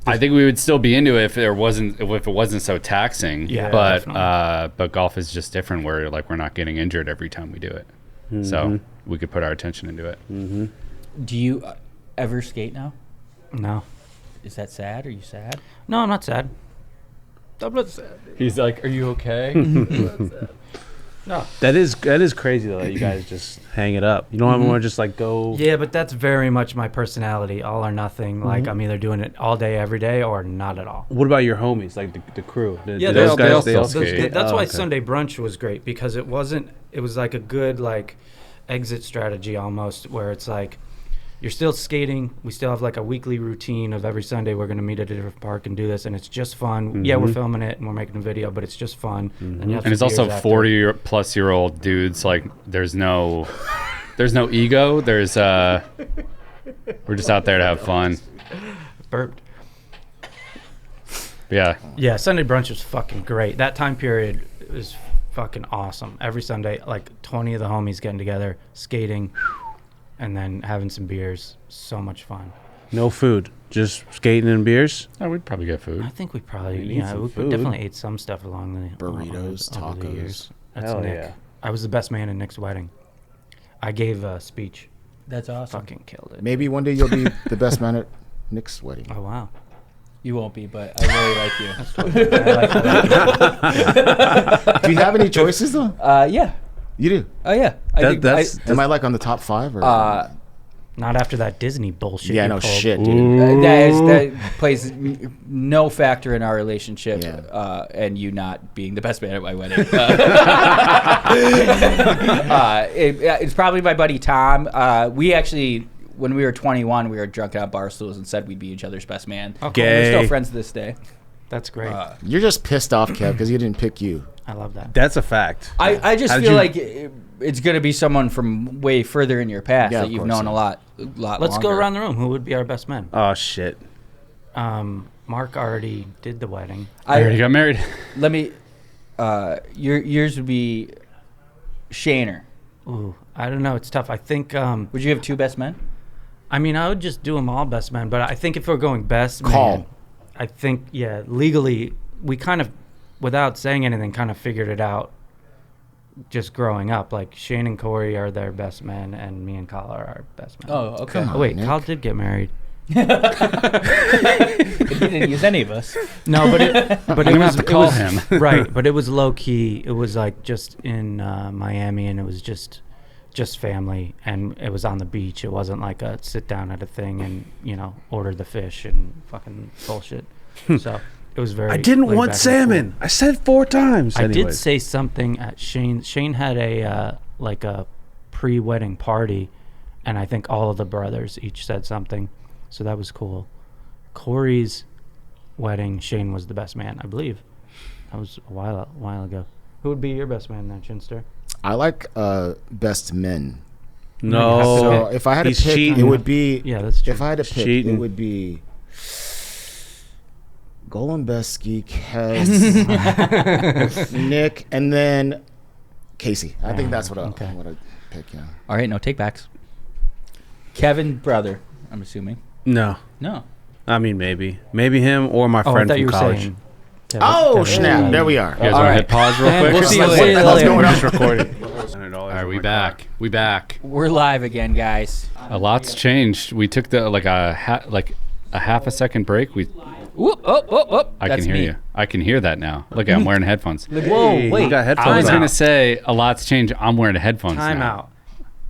[SPEAKER 4] I think we would still be into it if it wasn't so taxing.
[SPEAKER 3] Yeah,
[SPEAKER 4] but golf is just different where like we're not getting injured every time we do it. So we could put our attention into it.
[SPEAKER 1] Do you ever skate now?
[SPEAKER 3] No.
[SPEAKER 1] Is that sad? Are you sad?
[SPEAKER 3] No, I'm not sad. I'm not sad.
[SPEAKER 4] He's like, "Are you okay?"
[SPEAKER 3] No.
[SPEAKER 2] That is crazy though. That you guys just hang it up. You don't want to just like go.
[SPEAKER 3] Yeah, but that's very much my personality, all or nothing. Like I'm either doing it all day, every day, or not at all.
[SPEAKER 2] What about your homies, like the crew?
[SPEAKER 3] Yeah,
[SPEAKER 4] they all
[SPEAKER 3] that's
[SPEAKER 4] skate.
[SPEAKER 3] why
[SPEAKER 2] okay.
[SPEAKER 3] Sunday brunch was great because it was like a good like exit strategy almost, where it's like you're still skating. We still have like a weekly routine of every Sunday we're going to meet at a different park and do this, and it's just fun. Yeah, we're filming it and we're making a video, but it's just fun. And, you have
[SPEAKER 4] And it's
[SPEAKER 3] some
[SPEAKER 4] also
[SPEAKER 3] beers after.
[SPEAKER 4] 40-plus-year-old dudes. Like, there's no ego. There's we're just out there to have fun.
[SPEAKER 3] Burped.
[SPEAKER 4] Yeah.
[SPEAKER 3] Yeah, Sunday brunch was fucking great. That time period was fucking awesome. Every Sunday, like 20 of the homies getting together, skating, and then having some beers. So much fun.
[SPEAKER 2] No food, just skating and beers.
[SPEAKER 4] Oh, we'd probably get food.
[SPEAKER 3] I think we probably,
[SPEAKER 2] We need some
[SPEAKER 3] we
[SPEAKER 2] food.
[SPEAKER 3] definitely ate some stuff along the
[SPEAKER 6] Burritos,
[SPEAKER 3] over the
[SPEAKER 6] tacos.
[SPEAKER 3] years. That's
[SPEAKER 2] Hell
[SPEAKER 3] Nick.
[SPEAKER 2] yeah.
[SPEAKER 3] I was the best man in Nick's wedding. I gave a speech.
[SPEAKER 1] That's awesome.
[SPEAKER 3] Fucking killed it.
[SPEAKER 6] Maybe one day you'll be the best man at Nick's wedding.
[SPEAKER 3] Oh wow.
[SPEAKER 1] You won't be, but I really like you.
[SPEAKER 3] I like that.
[SPEAKER 6] Do you have any choices though?
[SPEAKER 1] Yeah.
[SPEAKER 6] You do.
[SPEAKER 1] Oh yeah.
[SPEAKER 6] Am I like on the top 5 or?
[SPEAKER 3] Not after that Disney bullshit.
[SPEAKER 6] yeah,
[SPEAKER 3] you
[SPEAKER 6] no
[SPEAKER 3] pulled.
[SPEAKER 6] shit, dude.
[SPEAKER 1] that plays no factor in our relationship,
[SPEAKER 6] Yeah.
[SPEAKER 1] and you not being the best man at my wedding. It's probably my buddy Tom. We actually, when we were 21, we were drunk out bar stools and said we'd be each other's best man.
[SPEAKER 3] Oh,
[SPEAKER 1] And we're still
[SPEAKER 2] Gay.
[SPEAKER 1] friends to this day.
[SPEAKER 3] That's great.
[SPEAKER 6] You're just pissed off, Kev, because he didn't pick you.
[SPEAKER 3] I love that.
[SPEAKER 2] That's a fact.
[SPEAKER 1] I just
[SPEAKER 2] How did
[SPEAKER 1] feel
[SPEAKER 2] you-
[SPEAKER 1] like it's going to be someone from way further in your past
[SPEAKER 6] Yeah,
[SPEAKER 1] that
[SPEAKER 6] of
[SPEAKER 1] you've
[SPEAKER 6] course,
[SPEAKER 1] known
[SPEAKER 6] yeah.
[SPEAKER 1] a lot
[SPEAKER 3] Let's go
[SPEAKER 1] longer.
[SPEAKER 3] around the room. Who would be our best man?
[SPEAKER 2] Oh shit.
[SPEAKER 3] Mark already did the wedding.
[SPEAKER 4] I already got married.
[SPEAKER 1] Let me. Yours would be Shaner.
[SPEAKER 3] Ooh, I don't know. It's tough. I think.
[SPEAKER 1] Would you have two best men?
[SPEAKER 3] I mean, I would just do them all best man. But I think if we're going best
[SPEAKER 6] Call.
[SPEAKER 3] man, I think legally we kind of, without saying anything, kind of figured it out. Just growing up, like Shane and Corey are their best men, and me and Kyle are our best men.
[SPEAKER 1] Oh, okay.
[SPEAKER 6] Come on.
[SPEAKER 3] Oh, wait,
[SPEAKER 6] Nick.
[SPEAKER 3] Kyle did get married.
[SPEAKER 1] He didn't use any of us.
[SPEAKER 3] No, but it
[SPEAKER 4] I'm gonna have to call him.
[SPEAKER 3] Right, but it was low key. It was like just in Miami, and it was just family, and it was on the beach. It wasn't like a sit down at a thing and order the fish and fucking bullshit. So it was very.
[SPEAKER 2] I didn't
[SPEAKER 3] laid
[SPEAKER 2] want
[SPEAKER 3] back and
[SPEAKER 2] salmon.
[SPEAKER 3] cool.
[SPEAKER 2] I said 4 times.
[SPEAKER 3] I did
[SPEAKER 2] Anyways.
[SPEAKER 3] say something at Shane. Shane had a like a pre-wedding party, and I think all of the brothers each said something, so that was cool. Corey's wedding, Shane was the best man, I believe. That was a while ago. Who would be your best man then, Chinster?
[SPEAKER 6] I like best men.
[SPEAKER 2] No.
[SPEAKER 6] So if I had to
[SPEAKER 2] He's
[SPEAKER 6] pick,
[SPEAKER 2] cheating.
[SPEAKER 6] it would be.
[SPEAKER 3] Yeah, that's true.
[SPEAKER 6] If I had to pick,
[SPEAKER 2] cheating.
[SPEAKER 6] it would be Golembeski, Kes, Nick, and then Casey. I think that's what I'd pick. Yeah.
[SPEAKER 1] All right, no takebacks. Kevin, brother, I'm assuming.
[SPEAKER 2] No.
[SPEAKER 1] No.
[SPEAKER 2] I mean, maybe him or my
[SPEAKER 3] Oh, I
[SPEAKER 2] friend
[SPEAKER 3] thought
[SPEAKER 2] from
[SPEAKER 3] you were
[SPEAKER 2] college.
[SPEAKER 3] saying.
[SPEAKER 6] Oh snap! There we are.
[SPEAKER 4] You guys
[SPEAKER 1] All
[SPEAKER 4] want to
[SPEAKER 1] right.
[SPEAKER 4] hit pause real quick?
[SPEAKER 1] We'll see you
[SPEAKER 6] What
[SPEAKER 1] later.
[SPEAKER 6] the hell's going on?
[SPEAKER 2] recording.
[SPEAKER 4] All right, we back. We back.
[SPEAKER 1] We're live again, guys.
[SPEAKER 4] A lot's changed. We took a half a second break. We
[SPEAKER 1] Whoop, oh, oh, oh.
[SPEAKER 4] I
[SPEAKER 1] That's
[SPEAKER 4] can hear
[SPEAKER 1] me.
[SPEAKER 4] you. I can hear that now. Look, I'm wearing headphones.
[SPEAKER 3] Whoa,
[SPEAKER 2] Hey,
[SPEAKER 3] wait.
[SPEAKER 2] you got headphones
[SPEAKER 4] I was
[SPEAKER 2] on.
[SPEAKER 4] gonna say a lot's changed. I'm wearing headphones
[SPEAKER 3] Time
[SPEAKER 4] now.
[SPEAKER 3] out.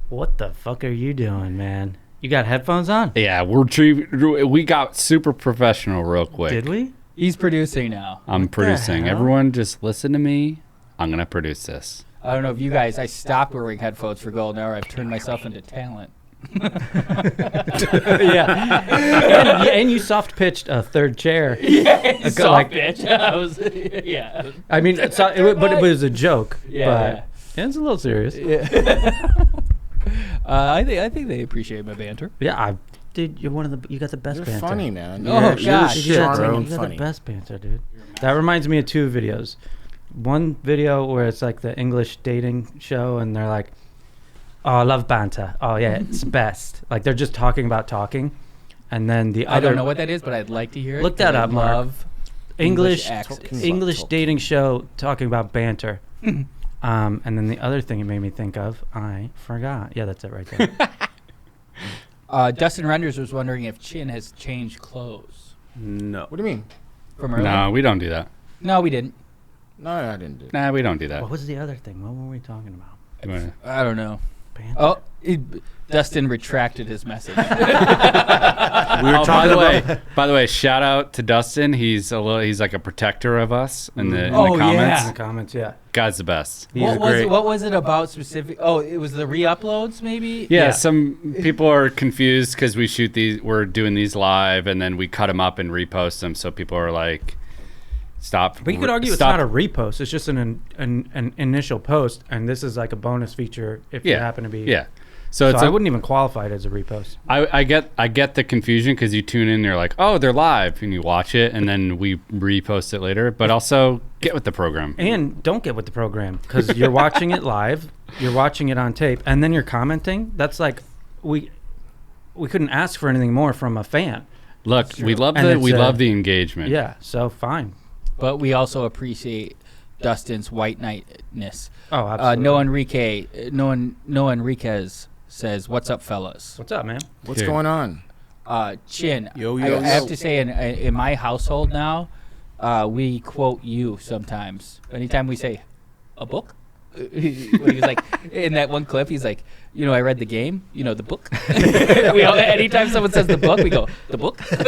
[SPEAKER 3] What the fuck are you doing, man? You got headphones on?
[SPEAKER 4] Yeah, we got super professional real quick.
[SPEAKER 3] Did we?
[SPEAKER 1] He's producing now.
[SPEAKER 4] I'm producing.
[SPEAKER 3] hell?
[SPEAKER 4] Everyone, just listen to me. I'm gonna produce this.
[SPEAKER 1] I don't know if you guys, I stopped wearing headphones for golden hour. I've turned myself into talent.
[SPEAKER 3] Yeah. And you soft pitched a third chair.
[SPEAKER 1] Yeah,
[SPEAKER 3] soft like-
[SPEAKER 1] bitch. I was, yeah.
[SPEAKER 3] I mean, but it was a joke.
[SPEAKER 1] Yeah.
[SPEAKER 3] But it's a little serious.
[SPEAKER 1] I think they appreciate my banter.
[SPEAKER 3] Yeah, dude, you got the best
[SPEAKER 6] You're
[SPEAKER 3] banter.
[SPEAKER 6] funny, man.
[SPEAKER 1] Oh,
[SPEAKER 6] You're
[SPEAKER 1] gosh.
[SPEAKER 3] You got,
[SPEAKER 6] charming and
[SPEAKER 3] you got
[SPEAKER 6] funny.
[SPEAKER 3] the best banter, dude. That reminds me of two videos. One video where it's like the English dating show, and they're like, "Oh, I love banter. Oh yeah, it's the best." Like they're just talking about talking, and then the
[SPEAKER 1] I
[SPEAKER 3] other
[SPEAKER 1] don't know what that is, but I'd like to hear it.
[SPEAKER 3] Look that
[SPEAKER 1] 'cause I
[SPEAKER 3] up, Mark.
[SPEAKER 1] love
[SPEAKER 3] English
[SPEAKER 1] accents.
[SPEAKER 3] English dating show talking about banter. And then the other thing it made me think of, I forgot. Yeah, that's it right there.
[SPEAKER 1] Dustin Renders was wondering if Chin has changed clothes
[SPEAKER 2] No.
[SPEAKER 6] What do you mean?
[SPEAKER 1] from earlier.
[SPEAKER 4] No, we don't do that.
[SPEAKER 1] No, we didn't.
[SPEAKER 6] No, I didn't do it.
[SPEAKER 4] Nah, we don't do that.
[SPEAKER 3] What was the other thing? What were we talking about?
[SPEAKER 4] You wanna-
[SPEAKER 1] I don't know.
[SPEAKER 3] Banter.
[SPEAKER 1] Oh, Dustin retracted his message.
[SPEAKER 2] We were
[SPEAKER 4] Oh,
[SPEAKER 2] talking about.
[SPEAKER 4] by the way, shout out to Dustin. He's like a protector of us in the
[SPEAKER 1] Oh,
[SPEAKER 4] comments.
[SPEAKER 1] yeah.
[SPEAKER 3] In the comments, yeah.
[SPEAKER 4] God's the best.
[SPEAKER 1] What was it about specific? Oh, it was the re-uploads, maybe.
[SPEAKER 4] Yeah, some people are confused because we're doing these live, and then we cut them up and repost them. So people are like, "Stop!"
[SPEAKER 3] But you could argue
[SPEAKER 4] stop.
[SPEAKER 3] it's not a repost. It's just an initial post, and this is like a bonus feature if you happen to be.
[SPEAKER 4] Yeah. So,
[SPEAKER 3] So
[SPEAKER 4] it's
[SPEAKER 3] I wouldn't even qualify it as a repost.
[SPEAKER 4] I get the confusion because you tune in, and you're like, oh, they're live, and you watch it, and then we repost it later. But also get with the program.
[SPEAKER 3] And don't get with the program because you're watching it live, you're watching it on tape, and then you're commenting. That's like we couldn't ask for anything more from a fan.
[SPEAKER 4] Look, we love
[SPEAKER 3] And it's,
[SPEAKER 4] love the engagement.
[SPEAKER 3] Yeah, so fine.
[SPEAKER 1] But we also appreciate Dustin's white knightness.
[SPEAKER 3] Oh, absolutely.
[SPEAKER 1] No Enriquez says, "What's up, fellas?"
[SPEAKER 3] What's up, man?
[SPEAKER 6] What's
[SPEAKER 4] Dude.
[SPEAKER 6] going on?
[SPEAKER 1] Chin.
[SPEAKER 2] Yo,
[SPEAKER 1] I have to say, in my household now, we quote you sometimes. Anytime we say a book, when he was like in that one clip, he's like, I read the game. The book. Anytime someone says the book, we go the book.
[SPEAKER 6] That's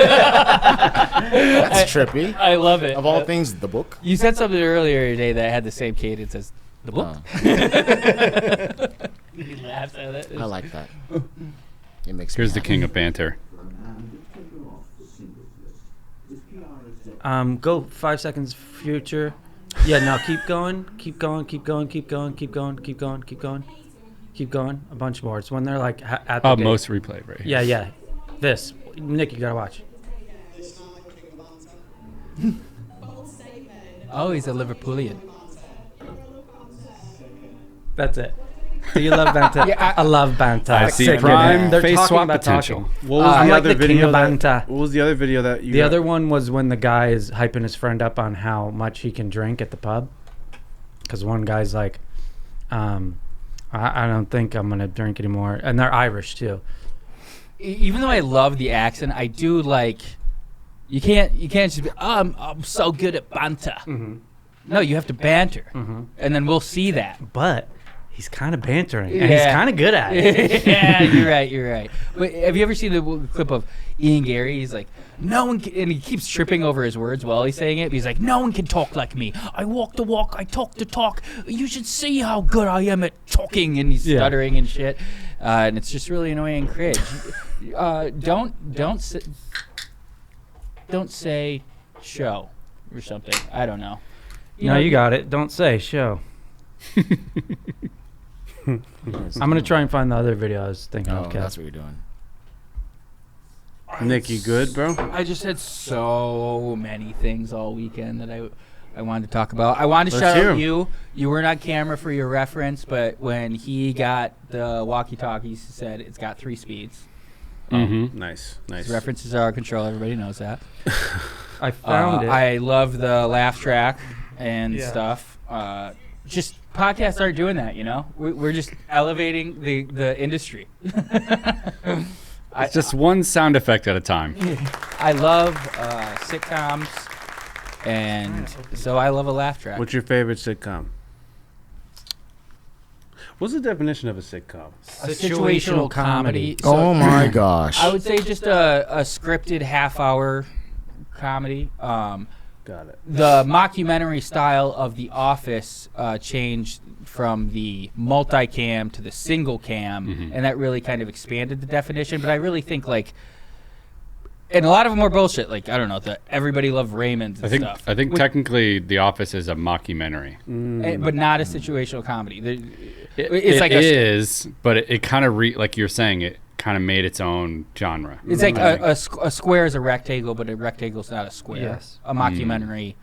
[SPEAKER 6] trippy.
[SPEAKER 1] I love it.
[SPEAKER 6] Of all things, the book.
[SPEAKER 1] You said something earlier today that had the same cadence as the book. He laughs at it.
[SPEAKER 6] I like that. It makes
[SPEAKER 4] Here's
[SPEAKER 6] me
[SPEAKER 4] the king of banter.
[SPEAKER 3] Go 5 seconds future. Yeah, no, keep going. Keep going. A bunch more. It's when they're like at the gate.
[SPEAKER 4] Most replay right here.
[SPEAKER 3] Yeah. This. Nick, you gotta watch.
[SPEAKER 1] Oh, he's a Liverpoolian.
[SPEAKER 3] That's it. Do you love banter?
[SPEAKER 1] Yeah,
[SPEAKER 3] I love banter.
[SPEAKER 4] I see
[SPEAKER 3] Sick,
[SPEAKER 4] prime
[SPEAKER 3] man. They're
[SPEAKER 4] face
[SPEAKER 3] talking
[SPEAKER 4] swap
[SPEAKER 3] about
[SPEAKER 4] potential.
[SPEAKER 3] talking.
[SPEAKER 2] What was
[SPEAKER 3] I'm
[SPEAKER 2] the
[SPEAKER 3] like
[SPEAKER 2] other
[SPEAKER 3] the king
[SPEAKER 2] video?
[SPEAKER 3] of banter.
[SPEAKER 2] What was the other video that you?
[SPEAKER 3] The
[SPEAKER 2] got?
[SPEAKER 3] other one was when the guy is hyping his friend up on how much he can drink at the pub. Because one guy's like, I don't think I'm going to drink anymore. And they're Irish, too.
[SPEAKER 1] Even though I love the accent, I do like. You can't just be. Oh, I'm so good at banter.
[SPEAKER 3] Mm-hmm.
[SPEAKER 1] No, you have to banter, and then we'll see that.
[SPEAKER 3] But he's kind of bantering. And he's kind of good at it.
[SPEAKER 1] Yeah, you're right. But have you ever seen the clip of Ian Gary? He's like, no one can, and he keeps tripping over his words while he's saying it. He's like, no one can talk like me. I walk the walk, I talk the talk. You should see how good I am at talking. And he's stuttering and shit. And it's just really annoying and cringe. Don't say show or something. I don't know.
[SPEAKER 3] You got it. Don't say show. I'm going to try and find the other video I was thinking
[SPEAKER 6] Oh,
[SPEAKER 3] of.
[SPEAKER 6] that's what you're doing.
[SPEAKER 2] Nick, you good, bro?
[SPEAKER 1] I just had so many things all weekend that I wanted to talk about. I wanted to
[SPEAKER 2] Let's
[SPEAKER 1] shout
[SPEAKER 2] hear
[SPEAKER 1] out
[SPEAKER 2] 'em.
[SPEAKER 1] you. You weren't on camera for your reference, but when he got the walkie-talkies, he said it's got 3 speeds.
[SPEAKER 4] Mm-hmm.
[SPEAKER 2] Nice.
[SPEAKER 1] His references are out of control. Everybody knows that.
[SPEAKER 3] I found it.
[SPEAKER 1] I love the laugh track and stuff. Just podcasts aren't doing that, We're just elevating the industry.
[SPEAKER 4] It's just one sound effect at a time.
[SPEAKER 1] I love sitcoms, and so I love a laugh track.
[SPEAKER 2] What's your favorite sitcom? What's the definition of a sitcom?
[SPEAKER 1] A situational comedy.
[SPEAKER 6] Oh my gosh.
[SPEAKER 1] I would say just a scripted half-hour comedy.
[SPEAKER 2] Got it.
[SPEAKER 1] The mockumentary style of The Office changed from the multicam to the single cam, and that really kind of expanded the definition. But I really think and a lot of them were bullshit. Like, I don't know, the Everybody Loved Raymond and stuff.
[SPEAKER 4] I think technically The Office is a mockumentary.
[SPEAKER 1] But not a situational comedy.
[SPEAKER 4] It is, but it kind of like you're saying, it kind of made its own genre.
[SPEAKER 1] It's like a square is a rectangle, but a rectangle's not a square.
[SPEAKER 3] Yes.
[SPEAKER 1] A mockumentary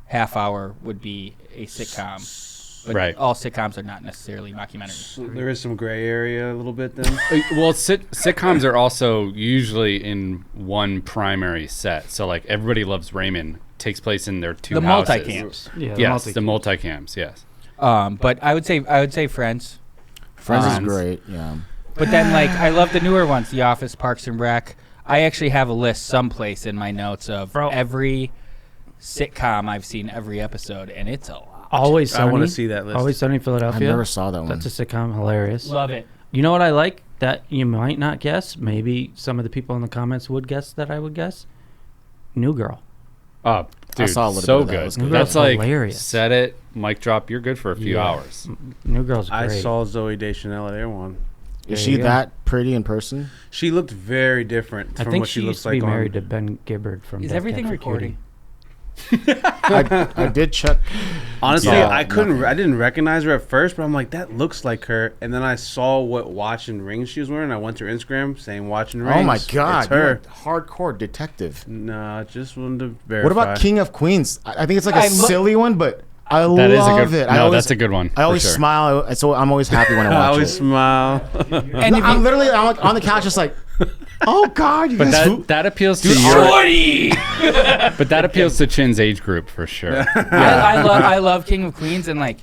[SPEAKER 1] half hour would be a sitcom. But
[SPEAKER 4] Right.
[SPEAKER 1] all sitcoms are not necessarily mockumentaries.
[SPEAKER 2] So there is some gray area a little bit then.
[SPEAKER 4] Well, sitcoms are also usually in one primary set. So, like, Everybody Loves Raymond takes place in their two houses.
[SPEAKER 1] Multicams.
[SPEAKER 3] Yeah,
[SPEAKER 4] Yes, the multicams, yes.
[SPEAKER 1] But I would say Friends.
[SPEAKER 6] Friends is great. Yeah.
[SPEAKER 1] But then, like, I love the newer ones, The Office, Parks and Rec. I actually have a list someplace in my notes of every sitcom I've seen every episode, and it's a lot.
[SPEAKER 3] Always Sunny.
[SPEAKER 2] I want to see that list.
[SPEAKER 3] Always Sunny in
[SPEAKER 6] I
[SPEAKER 3] Philadelphia.
[SPEAKER 6] never saw that one.
[SPEAKER 3] That's a sitcom. Hilarious.
[SPEAKER 1] Love it.
[SPEAKER 3] You know what I like that you might not guess? Maybe some of the people in the comments would guess that I would guess. New Girl.
[SPEAKER 4] Oh, dude,
[SPEAKER 6] saw a little
[SPEAKER 4] so
[SPEAKER 6] bit of that.
[SPEAKER 4] good.
[SPEAKER 6] It was good.
[SPEAKER 4] That's like,
[SPEAKER 3] Hilarious.
[SPEAKER 4] set it, mic drop, you're good for a few hours.
[SPEAKER 3] New Girl's great.
[SPEAKER 2] I saw Zoe Deschanel at Air One.
[SPEAKER 6] Is
[SPEAKER 3] There
[SPEAKER 6] she
[SPEAKER 3] you go.
[SPEAKER 6] that pretty in person?
[SPEAKER 2] She looked very different
[SPEAKER 3] I
[SPEAKER 2] from
[SPEAKER 3] think
[SPEAKER 2] what she
[SPEAKER 3] she
[SPEAKER 2] looks
[SPEAKER 3] used to
[SPEAKER 2] like
[SPEAKER 3] be married to
[SPEAKER 2] on.
[SPEAKER 3] Ben Gibbard from
[SPEAKER 1] Is
[SPEAKER 3] Death
[SPEAKER 1] everything
[SPEAKER 3] Cab for
[SPEAKER 1] recording?
[SPEAKER 3] Cutie.
[SPEAKER 6] I did check.
[SPEAKER 2] Honestly,
[SPEAKER 6] Yeah,
[SPEAKER 2] I didn't recognize her at first, but I'm like, that looks like her. And then I saw what watch and rings she was wearing. I went to her Instagram, saying watch and rings.
[SPEAKER 6] Oh my God.
[SPEAKER 2] It's her.
[SPEAKER 6] You're a hardcore detective.
[SPEAKER 2] Nah, just wanted to verify.
[SPEAKER 6] What about King of Queens? I think it's like a
[SPEAKER 1] I
[SPEAKER 6] silly one, but I
[SPEAKER 4] That is a
[SPEAKER 6] love
[SPEAKER 4] good.
[SPEAKER 6] it.
[SPEAKER 4] No, that's a good one.
[SPEAKER 6] I always
[SPEAKER 4] for sure.
[SPEAKER 6] smile, so I'm always happy when I
[SPEAKER 2] I
[SPEAKER 6] watch
[SPEAKER 2] always
[SPEAKER 6] it.
[SPEAKER 2] smile.
[SPEAKER 1] And if
[SPEAKER 6] I'm
[SPEAKER 1] you,
[SPEAKER 6] literally like on the couch, just like, oh God, you
[SPEAKER 4] But
[SPEAKER 6] guys.
[SPEAKER 4] that appeals to your. But that appeals to Chin's age group for sure.
[SPEAKER 1] I love King of Queens, and like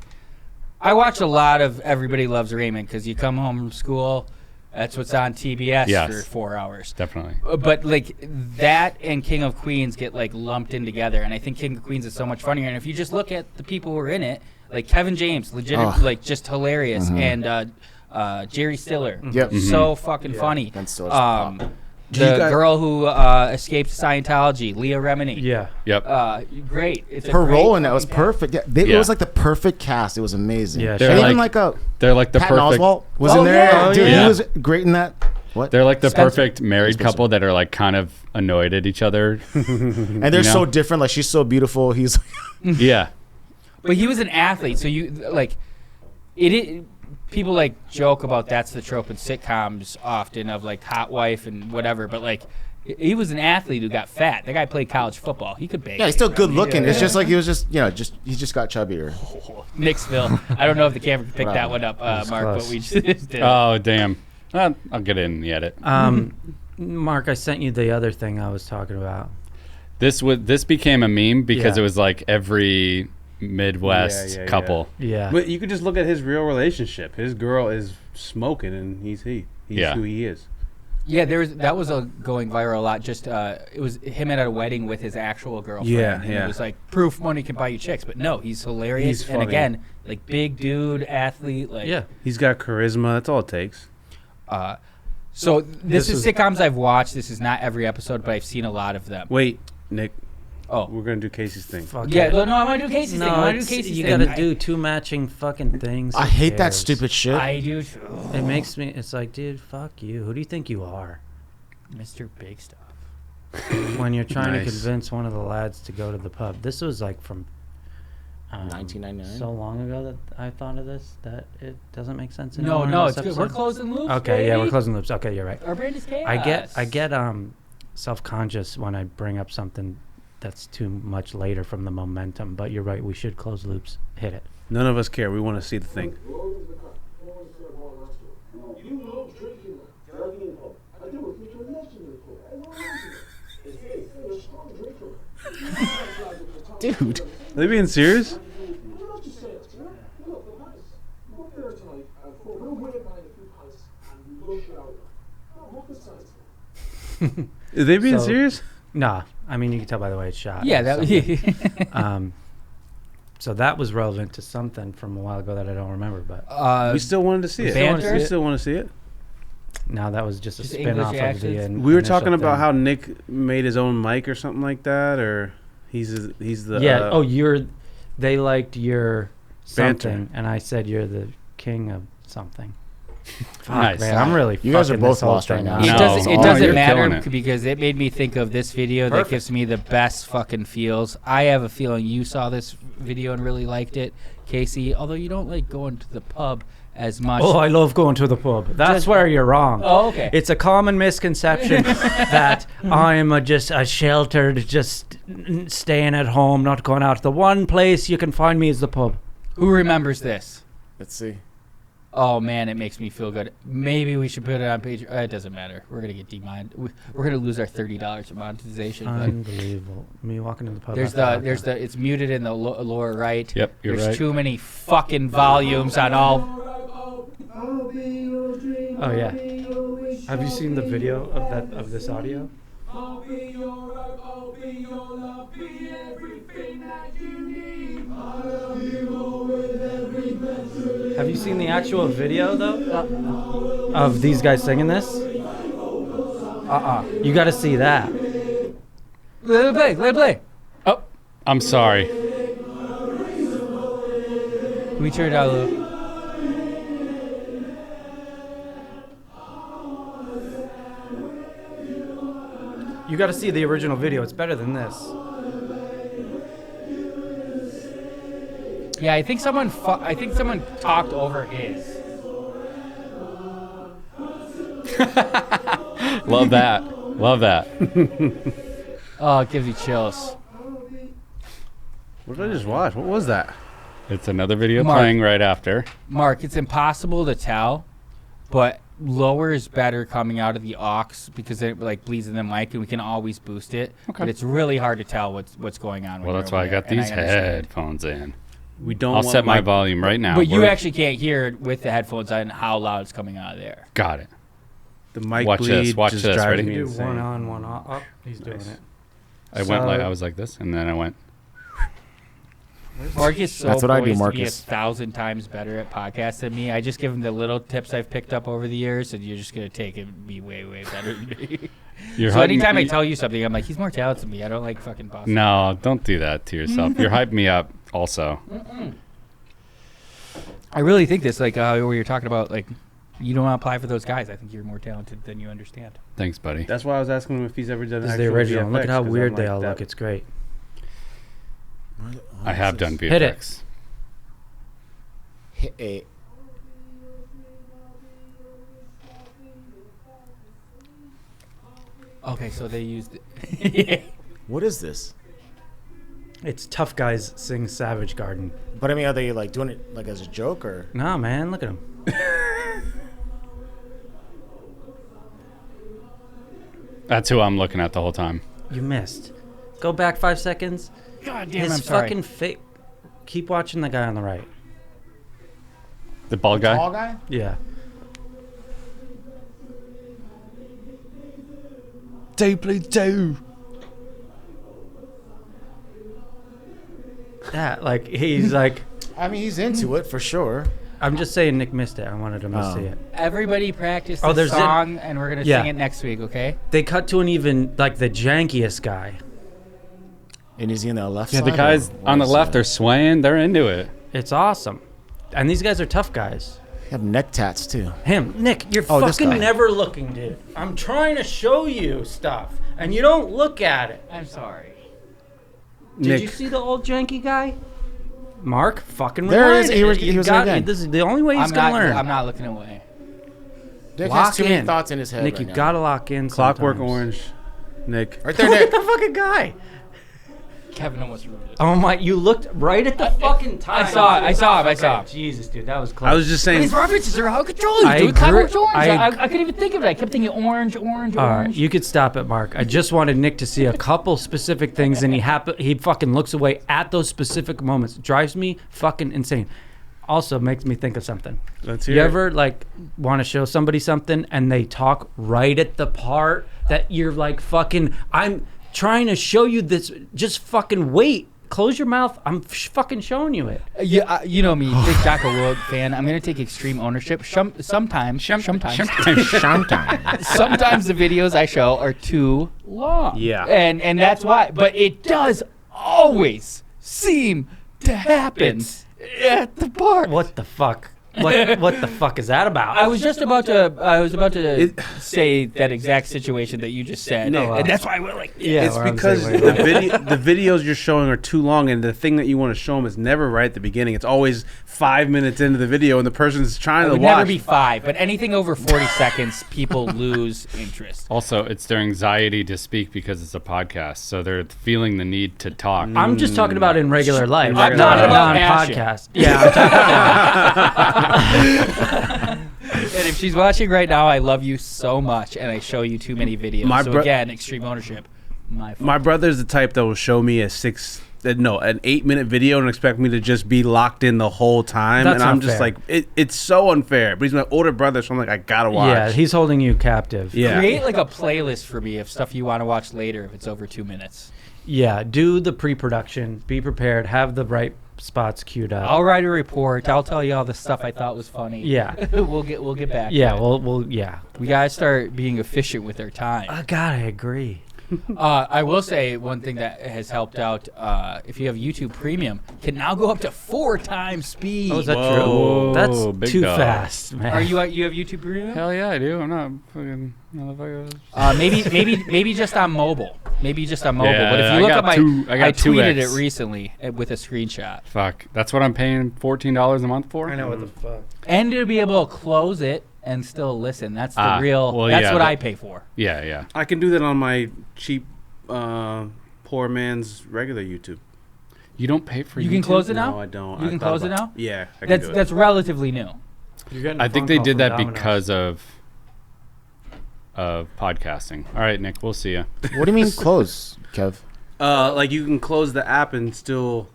[SPEAKER 1] I watch a lot of Everybody Loves Raymond because you come home from school, that's what's on TBS
[SPEAKER 4] Yes.
[SPEAKER 1] for 4 hours.
[SPEAKER 4] Definitely.
[SPEAKER 1] But like that and King of Queens get like lumped in together, and I think King of Queens is so much funnier. And if you just look at the people who are in it, like Kevin James, like just hilarious, and Jerry Stiller,
[SPEAKER 6] Yep.
[SPEAKER 1] so fucking funny.
[SPEAKER 6] Ben Stiller's pop.
[SPEAKER 1] The girl who escaped Scientology, Leah Remini.
[SPEAKER 3] Yeah.
[SPEAKER 4] Yep.
[SPEAKER 1] Great. It's a
[SPEAKER 6] Her
[SPEAKER 1] great
[SPEAKER 6] role in that was
[SPEAKER 1] fucking cast.
[SPEAKER 6] perfect. Yeah, It
[SPEAKER 4] Yeah.
[SPEAKER 6] was like the perfect cast. It was amazing.
[SPEAKER 3] Yeah,
[SPEAKER 6] and
[SPEAKER 4] They're
[SPEAKER 6] even
[SPEAKER 4] like-
[SPEAKER 6] like a
[SPEAKER 4] They're like the
[SPEAKER 6] Patton
[SPEAKER 4] perfect.
[SPEAKER 6] Oswalt was
[SPEAKER 1] Oh,
[SPEAKER 6] in there.
[SPEAKER 1] yeah.
[SPEAKER 6] Dude,
[SPEAKER 4] Yeah.
[SPEAKER 6] he was great in that. What?
[SPEAKER 4] They're like the
[SPEAKER 1] Spencer.
[SPEAKER 4] perfect married
[SPEAKER 6] Spencer.
[SPEAKER 4] couple that are like kind of annoyed at each other.
[SPEAKER 6] And they're
[SPEAKER 4] you know?
[SPEAKER 6] so different. Like she's so beautiful. He's
[SPEAKER 4] Yeah.
[SPEAKER 1] But he was an athlete, so you like it. People like joke about that's the trope in sitcoms often of like hot wife and whatever. But like he was an athlete who got fat. That guy played college football. He could bake.
[SPEAKER 6] yeah, he's still good looking. It's just like he was just he just got chubbier.
[SPEAKER 1] Nixville. I don't know if the camera can pick that one up, Mark,
[SPEAKER 3] close.
[SPEAKER 1] but we just did.
[SPEAKER 4] Oh damn. I'll get it in the edit.
[SPEAKER 3] Mark, I sent you the other thing I was talking about.
[SPEAKER 4] This became a meme because
[SPEAKER 3] Yeah.
[SPEAKER 4] it was like every Midwest
[SPEAKER 2] Yeah.
[SPEAKER 4] couple.
[SPEAKER 3] Yeah.
[SPEAKER 2] But you could just look at his real relationship. His girl is smoking, and he's
[SPEAKER 4] Yeah.
[SPEAKER 2] who he is.
[SPEAKER 1] Yeah, that was going viral a lot. Just it was him at a wedding with his actual girlfriend.
[SPEAKER 2] Yeah,
[SPEAKER 1] and
[SPEAKER 2] yeah.
[SPEAKER 1] It was like proof money can buy you chicks, but no, he's hilarious.
[SPEAKER 2] He's
[SPEAKER 1] and
[SPEAKER 2] funny.
[SPEAKER 1] again, like big dude, athlete. Like
[SPEAKER 3] Yeah.
[SPEAKER 2] He's got charisma. That's all it takes.
[SPEAKER 1] So this is sitcoms I've watched. This is not every episode, but I've seen a lot of them.
[SPEAKER 2] Wait, Nick,
[SPEAKER 1] Oh,
[SPEAKER 2] we're gonna do Casey's thing.
[SPEAKER 3] Fuck
[SPEAKER 1] yeah.
[SPEAKER 3] it.
[SPEAKER 1] No, I want to do Casey's thing. I want to do
[SPEAKER 3] it's-
[SPEAKER 1] Casey's
[SPEAKER 3] you
[SPEAKER 1] thing.
[SPEAKER 3] gotta do two matching fucking things.
[SPEAKER 6] I
[SPEAKER 3] Who
[SPEAKER 6] hate that
[SPEAKER 3] cares?
[SPEAKER 6] stupid shit.
[SPEAKER 1] I do. Too.
[SPEAKER 3] It makes me. It's like, dude, fuck you. Who do you think you are?
[SPEAKER 1] Mr. Big Stuff.
[SPEAKER 3] When you're trying to
[SPEAKER 2] Nice.
[SPEAKER 3] convince one of the lads to go to the pub. This was like from
[SPEAKER 6] 1999.
[SPEAKER 3] so long ago that I thought of this that it doesn't make sense
[SPEAKER 1] No,
[SPEAKER 3] anymore.
[SPEAKER 1] no,
[SPEAKER 3] in
[SPEAKER 1] it's
[SPEAKER 3] this
[SPEAKER 1] good. We're
[SPEAKER 3] episode.
[SPEAKER 1] closing loops.
[SPEAKER 3] Okay, yeah, we're
[SPEAKER 1] baby.
[SPEAKER 3] closing loops. Okay, you're right.
[SPEAKER 1] Our brand is chaos.
[SPEAKER 3] I get self-conscious when I bring up something that's too much later from the momentum, but you're right, we should close loops. Hit it.
[SPEAKER 2] None of us care. We want to see the thing.
[SPEAKER 6] Dude.
[SPEAKER 2] Are they being serious? Is they being
[SPEAKER 3] So-
[SPEAKER 2] serious?
[SPEAKER 3] Nah, I mean you can tell by the way it's shot.
[SPEAKER 1] Yeah,
[SPEAKER 3] Something. So that was relevant to something from a while ago that I don't remember, but
[SPEAKER 2] We still wanted to see it.
[SPEAKER 1] Banter?
[SPEAKER 2] We still want to see it.
[SPEAKER 3] now that was just a
[SPEAKER 1] Just
[SPEAKER 3] spin off
[SPEAKER 1] English
[SPEAKER 3] of the.
[SPEAKER 1] accents?
[SPEAKER 2] We were
[SPEAKER 3] initial
[SPEAKER 2] talking about
[SPEAKER 3] thing.
[SPEAKER 2] how Nick made his own mic or something like that, or he's the
[SPEAKER 3] Yeah. They liked your
[SPEAKER 2] Banter.
[SPEAKER 3] something, and I said you're the king of something.
[SPEAKER 4] Nice.
[SPEAKER 3] Man, I'm really.
[SPEAKER 6] You guys are
[SPEAKER 3] fucking
[SPEAKER 6] both
[SPEAKER 3] this whole
[SPEAKER 6] lost right
[SPEAKER 3] thing
[SPEAKER 6] now.
[SPEAKER 3] up.
[SPEAKER 1] It
[SPEAKER 4] No.
[SPEAKER 1] doesn't, it
[SPEAKER 4] Oh,
[SPEAKER 1] doesn't
[SPEAKER 4] you're
[SPEAKER 1] matter
[SPEAKER 4] killing it.
[SPEAKER 1] because it made me think of this video that
[SPEAKER 3] Perfect.
[SPEAKER 1] gives me the best fucking feels. I have a feeling you saw this video and really liked it, Casey, although you don't like going to the pub as much.
[SPEAKER 3] Oh, I love going to the pub. That's
[SPEAKER 1] Just-
[SPEAKER 3] where you're wrong.
[SPEAKER 1] Oh, okay.
[SPEAKER 3] It's a common misconception that I'm just a sheltered, staying at home, not going out. The one place you can find me is the pub.
[SPEAKER 1] Who remembers this?
[SPEAKER 6] Let's see.
[SPEAKER 1] Oh man, it makes me feel good. Maybe we should put it on Patreon. It doesn't matter. We're gonna get demonetized. We're gonna lose our $30 of monetization. But
[SPEAKER 3] Unbelievable. Me walking to the pub.
[SPEAKER 1] there's the. It's muted in the lower right.
[SPEAKER 4] Yep, you're
[SPEAKER 1] There's
[SPEAKER 4] right.
[SPEAKER 1] too many fucking volumes on all.
[SPEAKER 3] Oh yeah. Have you seen the video of this audio? Have you seen the actual video though? Of these guys singing this? You got to see that.
[SPEAKER 1] Let it play. Let it play.
[SPEAKER 4] Oh, I'm sorry.
[SPEAKER 1] Can we turn it down a little?
[SPEAKER 3] You got to see the original video. It's better than this.
[SPEAKER 1] Yeah, I think someone talked over his.
[SPEAKER 4] Love that. Love that.
[SPEAKER 1] Oh, it gives you chills.
[SPEAKER 2] What did I just watch? What was that?
[SPEAKER 4] It's another video
[SPEAKER 1] Mark.
[SPEAKER 4] playing right after.
[SPEAKER 1] Mark, it's impossible to tell, but lower is better coming out of the aux because it like bleeds in the mic, and we can always boost it.
[SPEAKER 4] Okay.
[SPEAKER 1] But it's really hard to tell what's going on.
[SPEAKER 4] Well,
[SPEAKER 1] when
[SPEAKER 4] that's
[SPEAKER 1] you're
[SPEAKER 4] why I
[SPEAKER 1] over
[SPEAKER 4] got
[SPEAKER 1] there, and
[SPEAKER 4] these
[SPEAKER 1] understand.
[SPEAKER 4] headphones in.
[SPEAKER 2] We don't.
[SPEAKER 4] I'll
[SPEAKER 2] want
[SPEAKER 4] set my volume right now.
[SPEAKER 1] But you
[SPEAKER 4] We're-
[SPEAKER 1] actually can't hear it with the headphones on how loud it's coming out of there.
[SPEAKER 4] got it.
[SPEAKER 2] the mic
[SPEAKER 4] Watch
[SPEAKER 2] bleed.
[SPEAKER 4] this, watch
[SPEAKER 2] just
[SPEAKER 4] this,
[SPEAKER 2] drives
[SPEAKER 4] ready?
[SPEAKER 2] me
[SPEAKER 3] Do
[SPEAKER 2] insane.
[SPEAKER 3] one on, one off. Oh, he's doing
[SPEAKER 2] Nice.
[SPEAKER 3] it.
[SPEAKER 4] I was like this, and then I went.
[SPEAKER 1] Mark is so
[SPEAKER 6] That's what I do,
[SPEAKER 1] poised to be
[SPEAKER 6] Marcus.
[SPEAKER 1] 1,000 times better at podcasts than me. I just give him the little tips I've picked up over the years, and you're just gonna take it and be way, way better than me.
[SPEAKER 4] You're
[SPEAKER 1] So
[SPEAKER 4] hyping
[SPEAKER 1] anytime I
[SPEAKER 4] me-
[SPEAKER 1] tell you something, I'm like, he's more talented than me. I don't like fucking boss.
[SPEAKER 4] No, don't do that to yourself. You're hyping me up also.
[SPEAKER 1] I really think this, like, where you're talking about, like, you don't apply for those guys. I think you're more talented than you understand.
[SPEAKER 4] Thanks, buddy.
[SPEAKER 2] That's why I was asking him if he's ever done.
[SPEAKER 3] This is the
[SPEAKER 2] actual
[SPEAKER 3] original. Look
[SPEAKER 2] VFX,
[SPEAKER 3] at how
[SPEAKER 2] 'cause I'm
[SPEAKER 3] weird they
[SPEAKER 2] like
[SPEAKER 3] all
[SPEAKER 2] that.
[SPEAKER 3] look. It's great.
[SPEAKER 4] I have done VFX.
[SPEAKER 3] Hit it.
[SPEAKER 6] Hit a.
[SPEAKER 1] Okay, so they used it.
[SPEAKER 6] What is this?
[SPEAKER 3] It's Tough Guys Sing Savage Garden.
[SPEAKER 6] But I mean, are they like doing it like as a joke or?
[SPEAKER 3] Nah, man, look at him.
[SPEAKER 4] That's who I'm looking at the whole time.
[SPEAKER 3] You missed. Go back 5 seconds.
[SPEAKER 1] God damn,
[SPEAKER 3] His
[SPEAKER 1] I'm sorry.
[SPEAKER 3] fucking face. Keep watching the guy on the right.
[SPEAKER 4] The bald guy?
[SPEAKER 6] Tall guy?
[SPEAKER 3] Yeah. That, like, he's like,
[SPEAKER 6] I mean, he's into it for sure.
[SPEAKER 3] I'm just saying Nick missed it. I wanted him to
[SPEAKER 6] Oh.
[SPEAKER 3] see it.
[SPEAKER 1] Everybody practice
[SPEAKER 3] Oh,
[SPEAKER 1] the
[SPEAKER 3] there's
[SPEAKER 1] song, and we're going to
[SPEAKER 3] Yeah.
[SPEAKER 1] sing it next week, okay?
[SPEAKER 3] They cut to an even, like, the jankiest guy.
[SPEAKER 6] And is he in the left
[SPEAKER 4] Yeah,
[SPEAKER 6] side?
[SPEAKER 4] the guys
[SPEAKER 6] or
[SPEAKER 4] on the
[SPEAKER 6] right
[SPEAKER 4] left
[SPEAKER 6] side?
[SPEAKER 4] are swaying. They're into it.
[SPEAKER 3] It's awesome. And these guys are tough guys.
[SPEAKER 6] They have neck tats too.
[SPEAKER 3] Him, Nick, you're
[SPEAKER 6] Oh, this
[SPEAKER 3] fucking
[SPEAKER 6] guy.
[SPEAKER 3] never looking, dude. I'm trying to show you stuff, and you don't look at it.
[SPEAKER 1] I'm sorry.
[SPEAKER 3] Did
[SPEAKER 2] Nick.
[SPEAKER 3] you see the old janky guy? Mark, fucking
[SPEAKER 6] There
[SPEAKER 3] rewind
[SPEAKER 6] it is.
[SPEAKER 3] it.
[SPEAKER 6] He was
[SPEAKER 3] got,
[SPEAKER 6] again.
[SPEAKER 3] This is the only way he's
[SPEAKER 1] I'm
[SPEAKER 3] gonna
[SPEAKER 1] not,
[SPEAKER 3] learn.
[SPEAKER 1] I'm not looking away.
[SPEAKER 6] Dick
[SPEAKER 3] Lock
[SPEAKER 6] has too many
[SPEAKER 3] in.
[SPEAKER 6] thoughts in his head.
[SPEAKER 3] Nick,
[SPEAKER 6] right
[SPEAKER 3] you
[SPEAKER 6] now.
[SPEAKER 3] gotta lock in.
[SPEAKER 2] Clockwork
[SPEAKER 3] sometimes.
[SPEAKER 2] Orange, Nick.
[SPEAKER 6] Right there,
[SPEAKER 3] Look
[SPEAKER 6] Nick.
[SPEAKER 3] at the fucking guy.
[SPEAKER 1] Kevin almost ruined it.
[SPEAKER 3] Oh my! You looked right at the fucking time.
[SPEAKER 1] saw it, I saw him.
[SPEAKER 3] Okay, Jesus, dude, that was close.
[SPEAKER 2] I was just saying.
[SPEAKER 1] These references are out of control.
[SPEAKER 3] I
[SPEAKER 1] He's doing
[SPEAKER 3] agree-
[SPEAKER 1] Clockwork Orange.
[SPEAKER 3] I-
[SPEAKER 1] I couldn't even think of it. I kept thinking orange.
[SPEAKER 3] All right, you could stop it, Mark. I just wanted Nick to see a couple specific things, and he fucking looks away at those specific moments. Drives me fucking insane. Also makes me think of something.
[SPEAKER 2] Let's hear
[SPEAKER 3] You
[SPEAKER 2] it.
[SPEAKER 3] ever like want to show somebody something and they talk right at the part that you're like fucking. I'm trying to show you this. Just fucking wait. Close your mouth. I'm fucking showing you it.
[SPEAKER 1] Yeah, you know me, big Jocko Willink fan. I'm gonna take extreme ownership. Sometimes the videos I show are too long.
[SPEAKER 2] Yeah.
[SPEAKER 1] And that's why. But it does always seem to happen at the park.
[SPEAKER 3] What the fuck? What the fuck is that about?
[SPEAKER 1] I was about to say that exact situation that you just said, and that's why we're like,
[SPEAKER 3] yeah,
[SPEAKER 2] It's because the videos you're showing are too long, and the thing that you want to show them is never right at the beginning. It's always 5 minutes into the video, and the person's trying
[SPEAKER 1] it
[SPEAKER 2] to
[SPEAKER 1] would
[SPEAKER 2] watch.
[SPEAKER 1] never be 5, but anything over 40 seconds, people lose interest.
[SPEAKER 4] Also, it's their anxiety to speak because it's a podcast, so they're feeling the need to talk.
[SPEAKER 3] I'm just talking about in regular life.
[SPEAKER 1] I'm
[SPEAKER 3] not
[SPEAKER 1] talking about
[SPEAKER 3] on
[SPEAKER 1] passion.
[SPEAKER 3] podcast. Yeah, I'm talking
[SPEAKER 1] And if she's watching right now, I love you so much, and I show you too many videos. So again, extreme ownership. My
[SPEAKER 2] brother's the type that will show me an 8-minute video and expect me to just be locked in the whole time.
[SPEAKER 3] That's
[SPEAKER 2] and I'm
[SPEAKER 3] not
[SPEAKER 2] just
[SPEAKER 3] fair.
[SPEAKER 2] like, it's so unfair. But he's my older brother, so I'm like, I gotta watch.
[SPEAKER 3] Yeah, he's holding you captive.
[SPEAKER 2] Yeah.
[SPEAKER 1] Create like a playlist for me of stuff you want to watch later if it's over 2 minutes.
[SPEAKER 3] Yeah, do the pre-production. Be prepared. Have the right spots queued up.
[SPEAKER 1] I'll write a report. I'll tell you all the stuff I thought was funny.
[SPEAKER 3] Yeah.
[SPEAKER 1] we'll get back.
[SPEAKER 3] Yeah,
[SPEAKER 1] to it.
[SPEAKER 3] we'll yeah.
[SPEAKER 1] We gotta start being efficient with our time.
[SPEAKER 3] God, I agree.
[SPEAKER 1] I will say one thing that has helped out. If you have YouTube Premium, can now go up to 4 times speed.
[SPEAKER 3] Oh, is that
[SPEAKER 4] Whoa,
[SPEAKER 3] true? That's
[SPEAKER 4] big
[SPEAKER 3] too
[SPEAKER 4] dog.
[SPEAKER 3] fast, man.
[SPEAKER 1] Are you have YouTube Premium?
[SPEAKER 4] Hell yeah, I do. I'm not fucking motherfucker.
[SPEAKER 1] Maybe just on mobile. Maybe just on mobile.
[SPEAKER 4] Yeah,
[SPEAKER 1] but if
[SPEAKER 4] I
[SPEAKER 1] you look
[SPEAKER 4] got
[SPEAKER 1] up my,
[SPEAKER 4] two- I got
[SPEAKER 1] I tweeted
[SPEAKER 4] 2X.
[SPEAKER 1] it recently with a screenshot.
[SPEAKER 4] Fuck. That's what I'm paying $14 a month for?
[SPEAKER 3] I know what the fuck.
[SPEAKER 1] And to be able to close it and still listen. That's the real.
[SPEAKER 4] well,
[SPEAKER 1] that's
[SPEAKER 4] yeah,
[SPEAKER 1] what
[SPEAKER 4] but-
[SPEAKER 1] I pay for.
[SPEAKER 4] Yeah, yeah.
[SPEAKER 2] I can do that on my cheap, poor man's regular YouTube.
[SPEAKER 4] You don't pay for
[SPEAKER 1] You
[SPEAKER 4] YouTube?
[SPEAKER 1] can close it now.
[SPEAKER 2] No, I don't.
[SPEAKER 1] You
[SPEAKER 2] I
[SPEAKER 1] can
[SPEAKER 2] thought
[SPEAKER 1] close it
[SPEAKER 2] about-
[SPEAKER 1] now.
[SPEAKER 2] Yeah, I can
[SPEAKER 1] That's
[SPEAKER 2] do it.
[SPEAKER 1] that's relatively new.
[SPEAKER 3] You're getting a
[SPEAKER 4] I
[SPEAKER 3] phone
[SPEAKER 4] think they
[SPEAKER 3] call
[SPEAKER 4] did
[SPEAKER 3] from
[SPEAKER 4] that
[SPEAKER 3] Domino's.
[SPEAKER 4] because of podcasting. All right, Nick, we'll see you.
[SPEAKER 6] What do you mean close, Kev?
[SPEAKER 2] Like you can close the app and still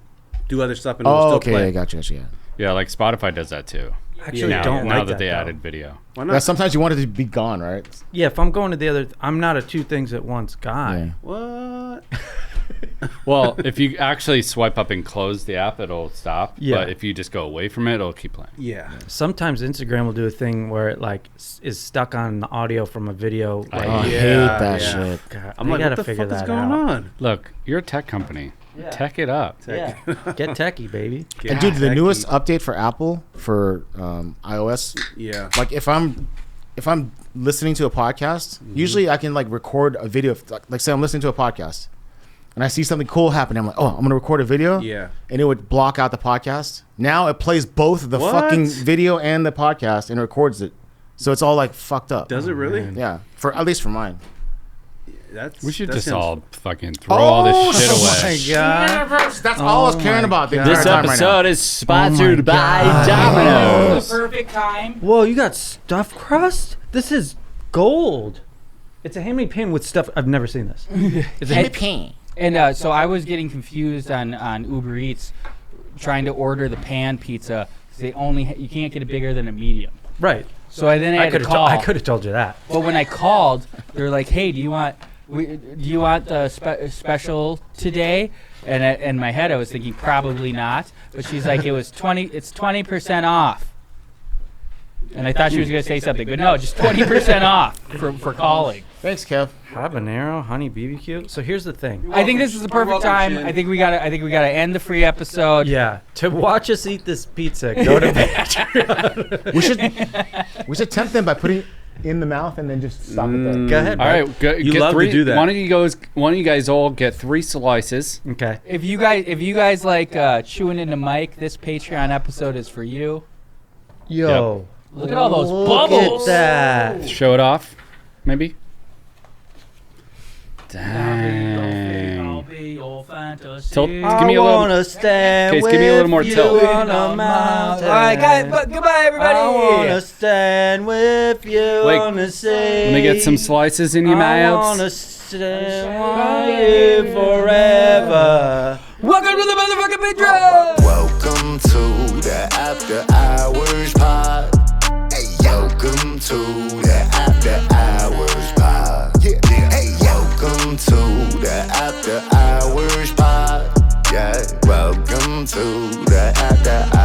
[SPEAKER 2] do other stuff and it'll
[SPEAKER 6] Oh,
[SPEAKER 2] still
[SPEAKER 6] okay,
[SPEAKER 2] play.
[SPEAKER 6] I got you. Yeah.
[SPEAKER 4] Yeah, like Spotify does that too.
[SPEAKER 3] Actually,
[SPEAKER 2] Yeah.
[SPEAKER 3] don't
[SPEAKER 4] now
[SPEAKER 3] like
[SPEAKER 4] that they
[SPEAKER 3] though.
[SPEAKER 4] added video.
[SPEAKER 2] Why
[SPEAKER 6] Yeah,
[SPEAKER 2] not?
[SPEAKER 6] sometimes you want it to be gone, right?
[SPEAKER 3] Yeah, if I'm going to the other, I'm not a two things at once guy.
[SPEAKER 6] Yeah.
[SPEAKER 2] What?
[SPEAKER 4] Well, if you actually swipe up and close the app, it'll stop.
[SPEAKER 3] Yeah.
[SPEAKER 4] But if you just go away from it, it'll keep playing.
[SPEAKER 2] Yeah.
[SPEAKER 3] Sometimes Instagram will do a thing where it like is stuck on the audio from a video. Like,
[SPEAKER 6] Oh, I
[SPEAKER 2] Yeah,
[SPEAKER 6] hate that
[SPEAKER 2] yeah.
[SPEAKER 6] shit.
[SPEAKER 3] God,
[SPEAKER 2] I'm
[SPEAKER 3] they
[SPEAKER 2] like,
[SPEAKER 3] gotta
[SPEAKER 2] what the
[SPEAKER 3] figure
[SPEAKER 2] fuck is
[SPEAKER 3] that
[SPEAKER 2] going
[SPEAKER 3] out.
[SPEAKER 2] on?
[SPEAKER 4] Look, you're a tech company.
[SPEAKER 3] Yeah.
[SPEAKER 4] Tech it up.
[SPEAKER 3] Yeah, get techie, baby.
[SPEAKER 6] And dude, the newest update for Apple for iOS,
[SPEAKER 2] Yeah.
[SPEAKER 6] like if I'm listening to a podcast, usually I can like record a video. Like say I'm listening to a podcast, and I see something cool happening. I'm like, oh, I'm gonna record a video.
[SPEAKER 2] Yeah.
[SPEAKER 6] And it would block out the podcast. Now it plays both the
[SPEAKER 2] What?
[SPEAKER 6] fucking video and the podcast and records it. So it's all like fucked up.
[SPEAKER 2] Does it really?
[SPEAKER 3] man.
[SPEAKER 6] Yeah, for at least for mine.
[SPEAKER 2] That's.
[SPEAKER 4] We should
[SPEAKER 2] that
[SPEAKER 4] just
[SPEAKER 2] sounds-
[SPEAKER 4] all fucking throw all this shit away.
[SPEAKER 6] That's all I was caring about the entire
[SPEAKER 9] This
[SPEAKER 6] time right now.
[SPEAKER 9] episode is sponsored by
[SPEAKER 3] God.
[SPEAKER 9] Domino's.
[SPEAKER 1] Perfect time.
[SPEAKER 3] Whoa, you got stuffed crust? This is gold. It's a handmade pan with stuff. I've never seen this. It's a
[SPEAKER 1] And so I was getting confused on Uber Eats, trying to order the pan pizza. 'Cause they only you can't get it bigger than a medium.
[SPEAKER 3] right.
[SPEAKER 1] So I had to call.
[SPEAKER 3] I could have told you that.
[SPEAKER 1] But when I called, they were like, "Hey, do you want the special today?" And in my head, I was thinking probably not. But she's like, It's 20% off." And I thought she was gonna say something, but no, just 20% off for calling.
[SPEAKER 6] Thanks, Kev.
[SPEAKER 3] Habanero, honey BBQ. So here's the thing.
[SPEAKER 1] I think this is the perfect time. I think we gotta end the free episode.
[SPEAKER 3] Yeah, to watch us eat this pizza, go to Patreon.
[SPEAKER 6] We should tempt them by putting it in the mouth and then just stop it there.
[SPEAKER 3] Go ahead.
[SPEAKER 4] All
[SPEAKER 3] bud.
[SPEAKER 4] right,
[SPEAKER 2] You
[SPEAKER 4] get
[SPEAKER 2] love to
[SPEAKER 4] 3.
[SPEAKER 2] do that.
[SPEAKER 4] Why don't you guys all get 3 slices?
[SPEAKER 3] Okay.
[SPEAKER 1] If you guys like chewing in the mic, this Patreon episode is for you.
[SPEAKER 3] Yo.
[SPEAKER 1] Look at all those
[SPEAKER 3] Look
[SPEAKER 1] bubbles.
[SPEAKER 3] at that.
[SPEAKER 4] Show it off, maybe. Dang. Tilt, give me a little.
[SPEAKER 3] stand
[SPEAKER 4] Case, give me a little more tilt.
[SPEAKER 3] on a mountain.
[SPEAKER 1] All right, guys, goodbye, everybody.
[SPEAKER 3] I wanna stand with you
[SPEAKER 4] Wait,
[SPEAKER 3] on the sea.
[SPEAKER 4] Let me get some slices in your
[SPEAKER 3] I
[SPEAKER 4] mouths.
[SPEAKER 3] wanna stand with you forever.
[SPEAKER 1] Welcome to the motherfucking Patreon.
[SPEAKER 5] Welcome to the After Hours Pod. Hey, welcome to the After Hours Pod. Yeah, Hours Pod. Yeah, welcome to the After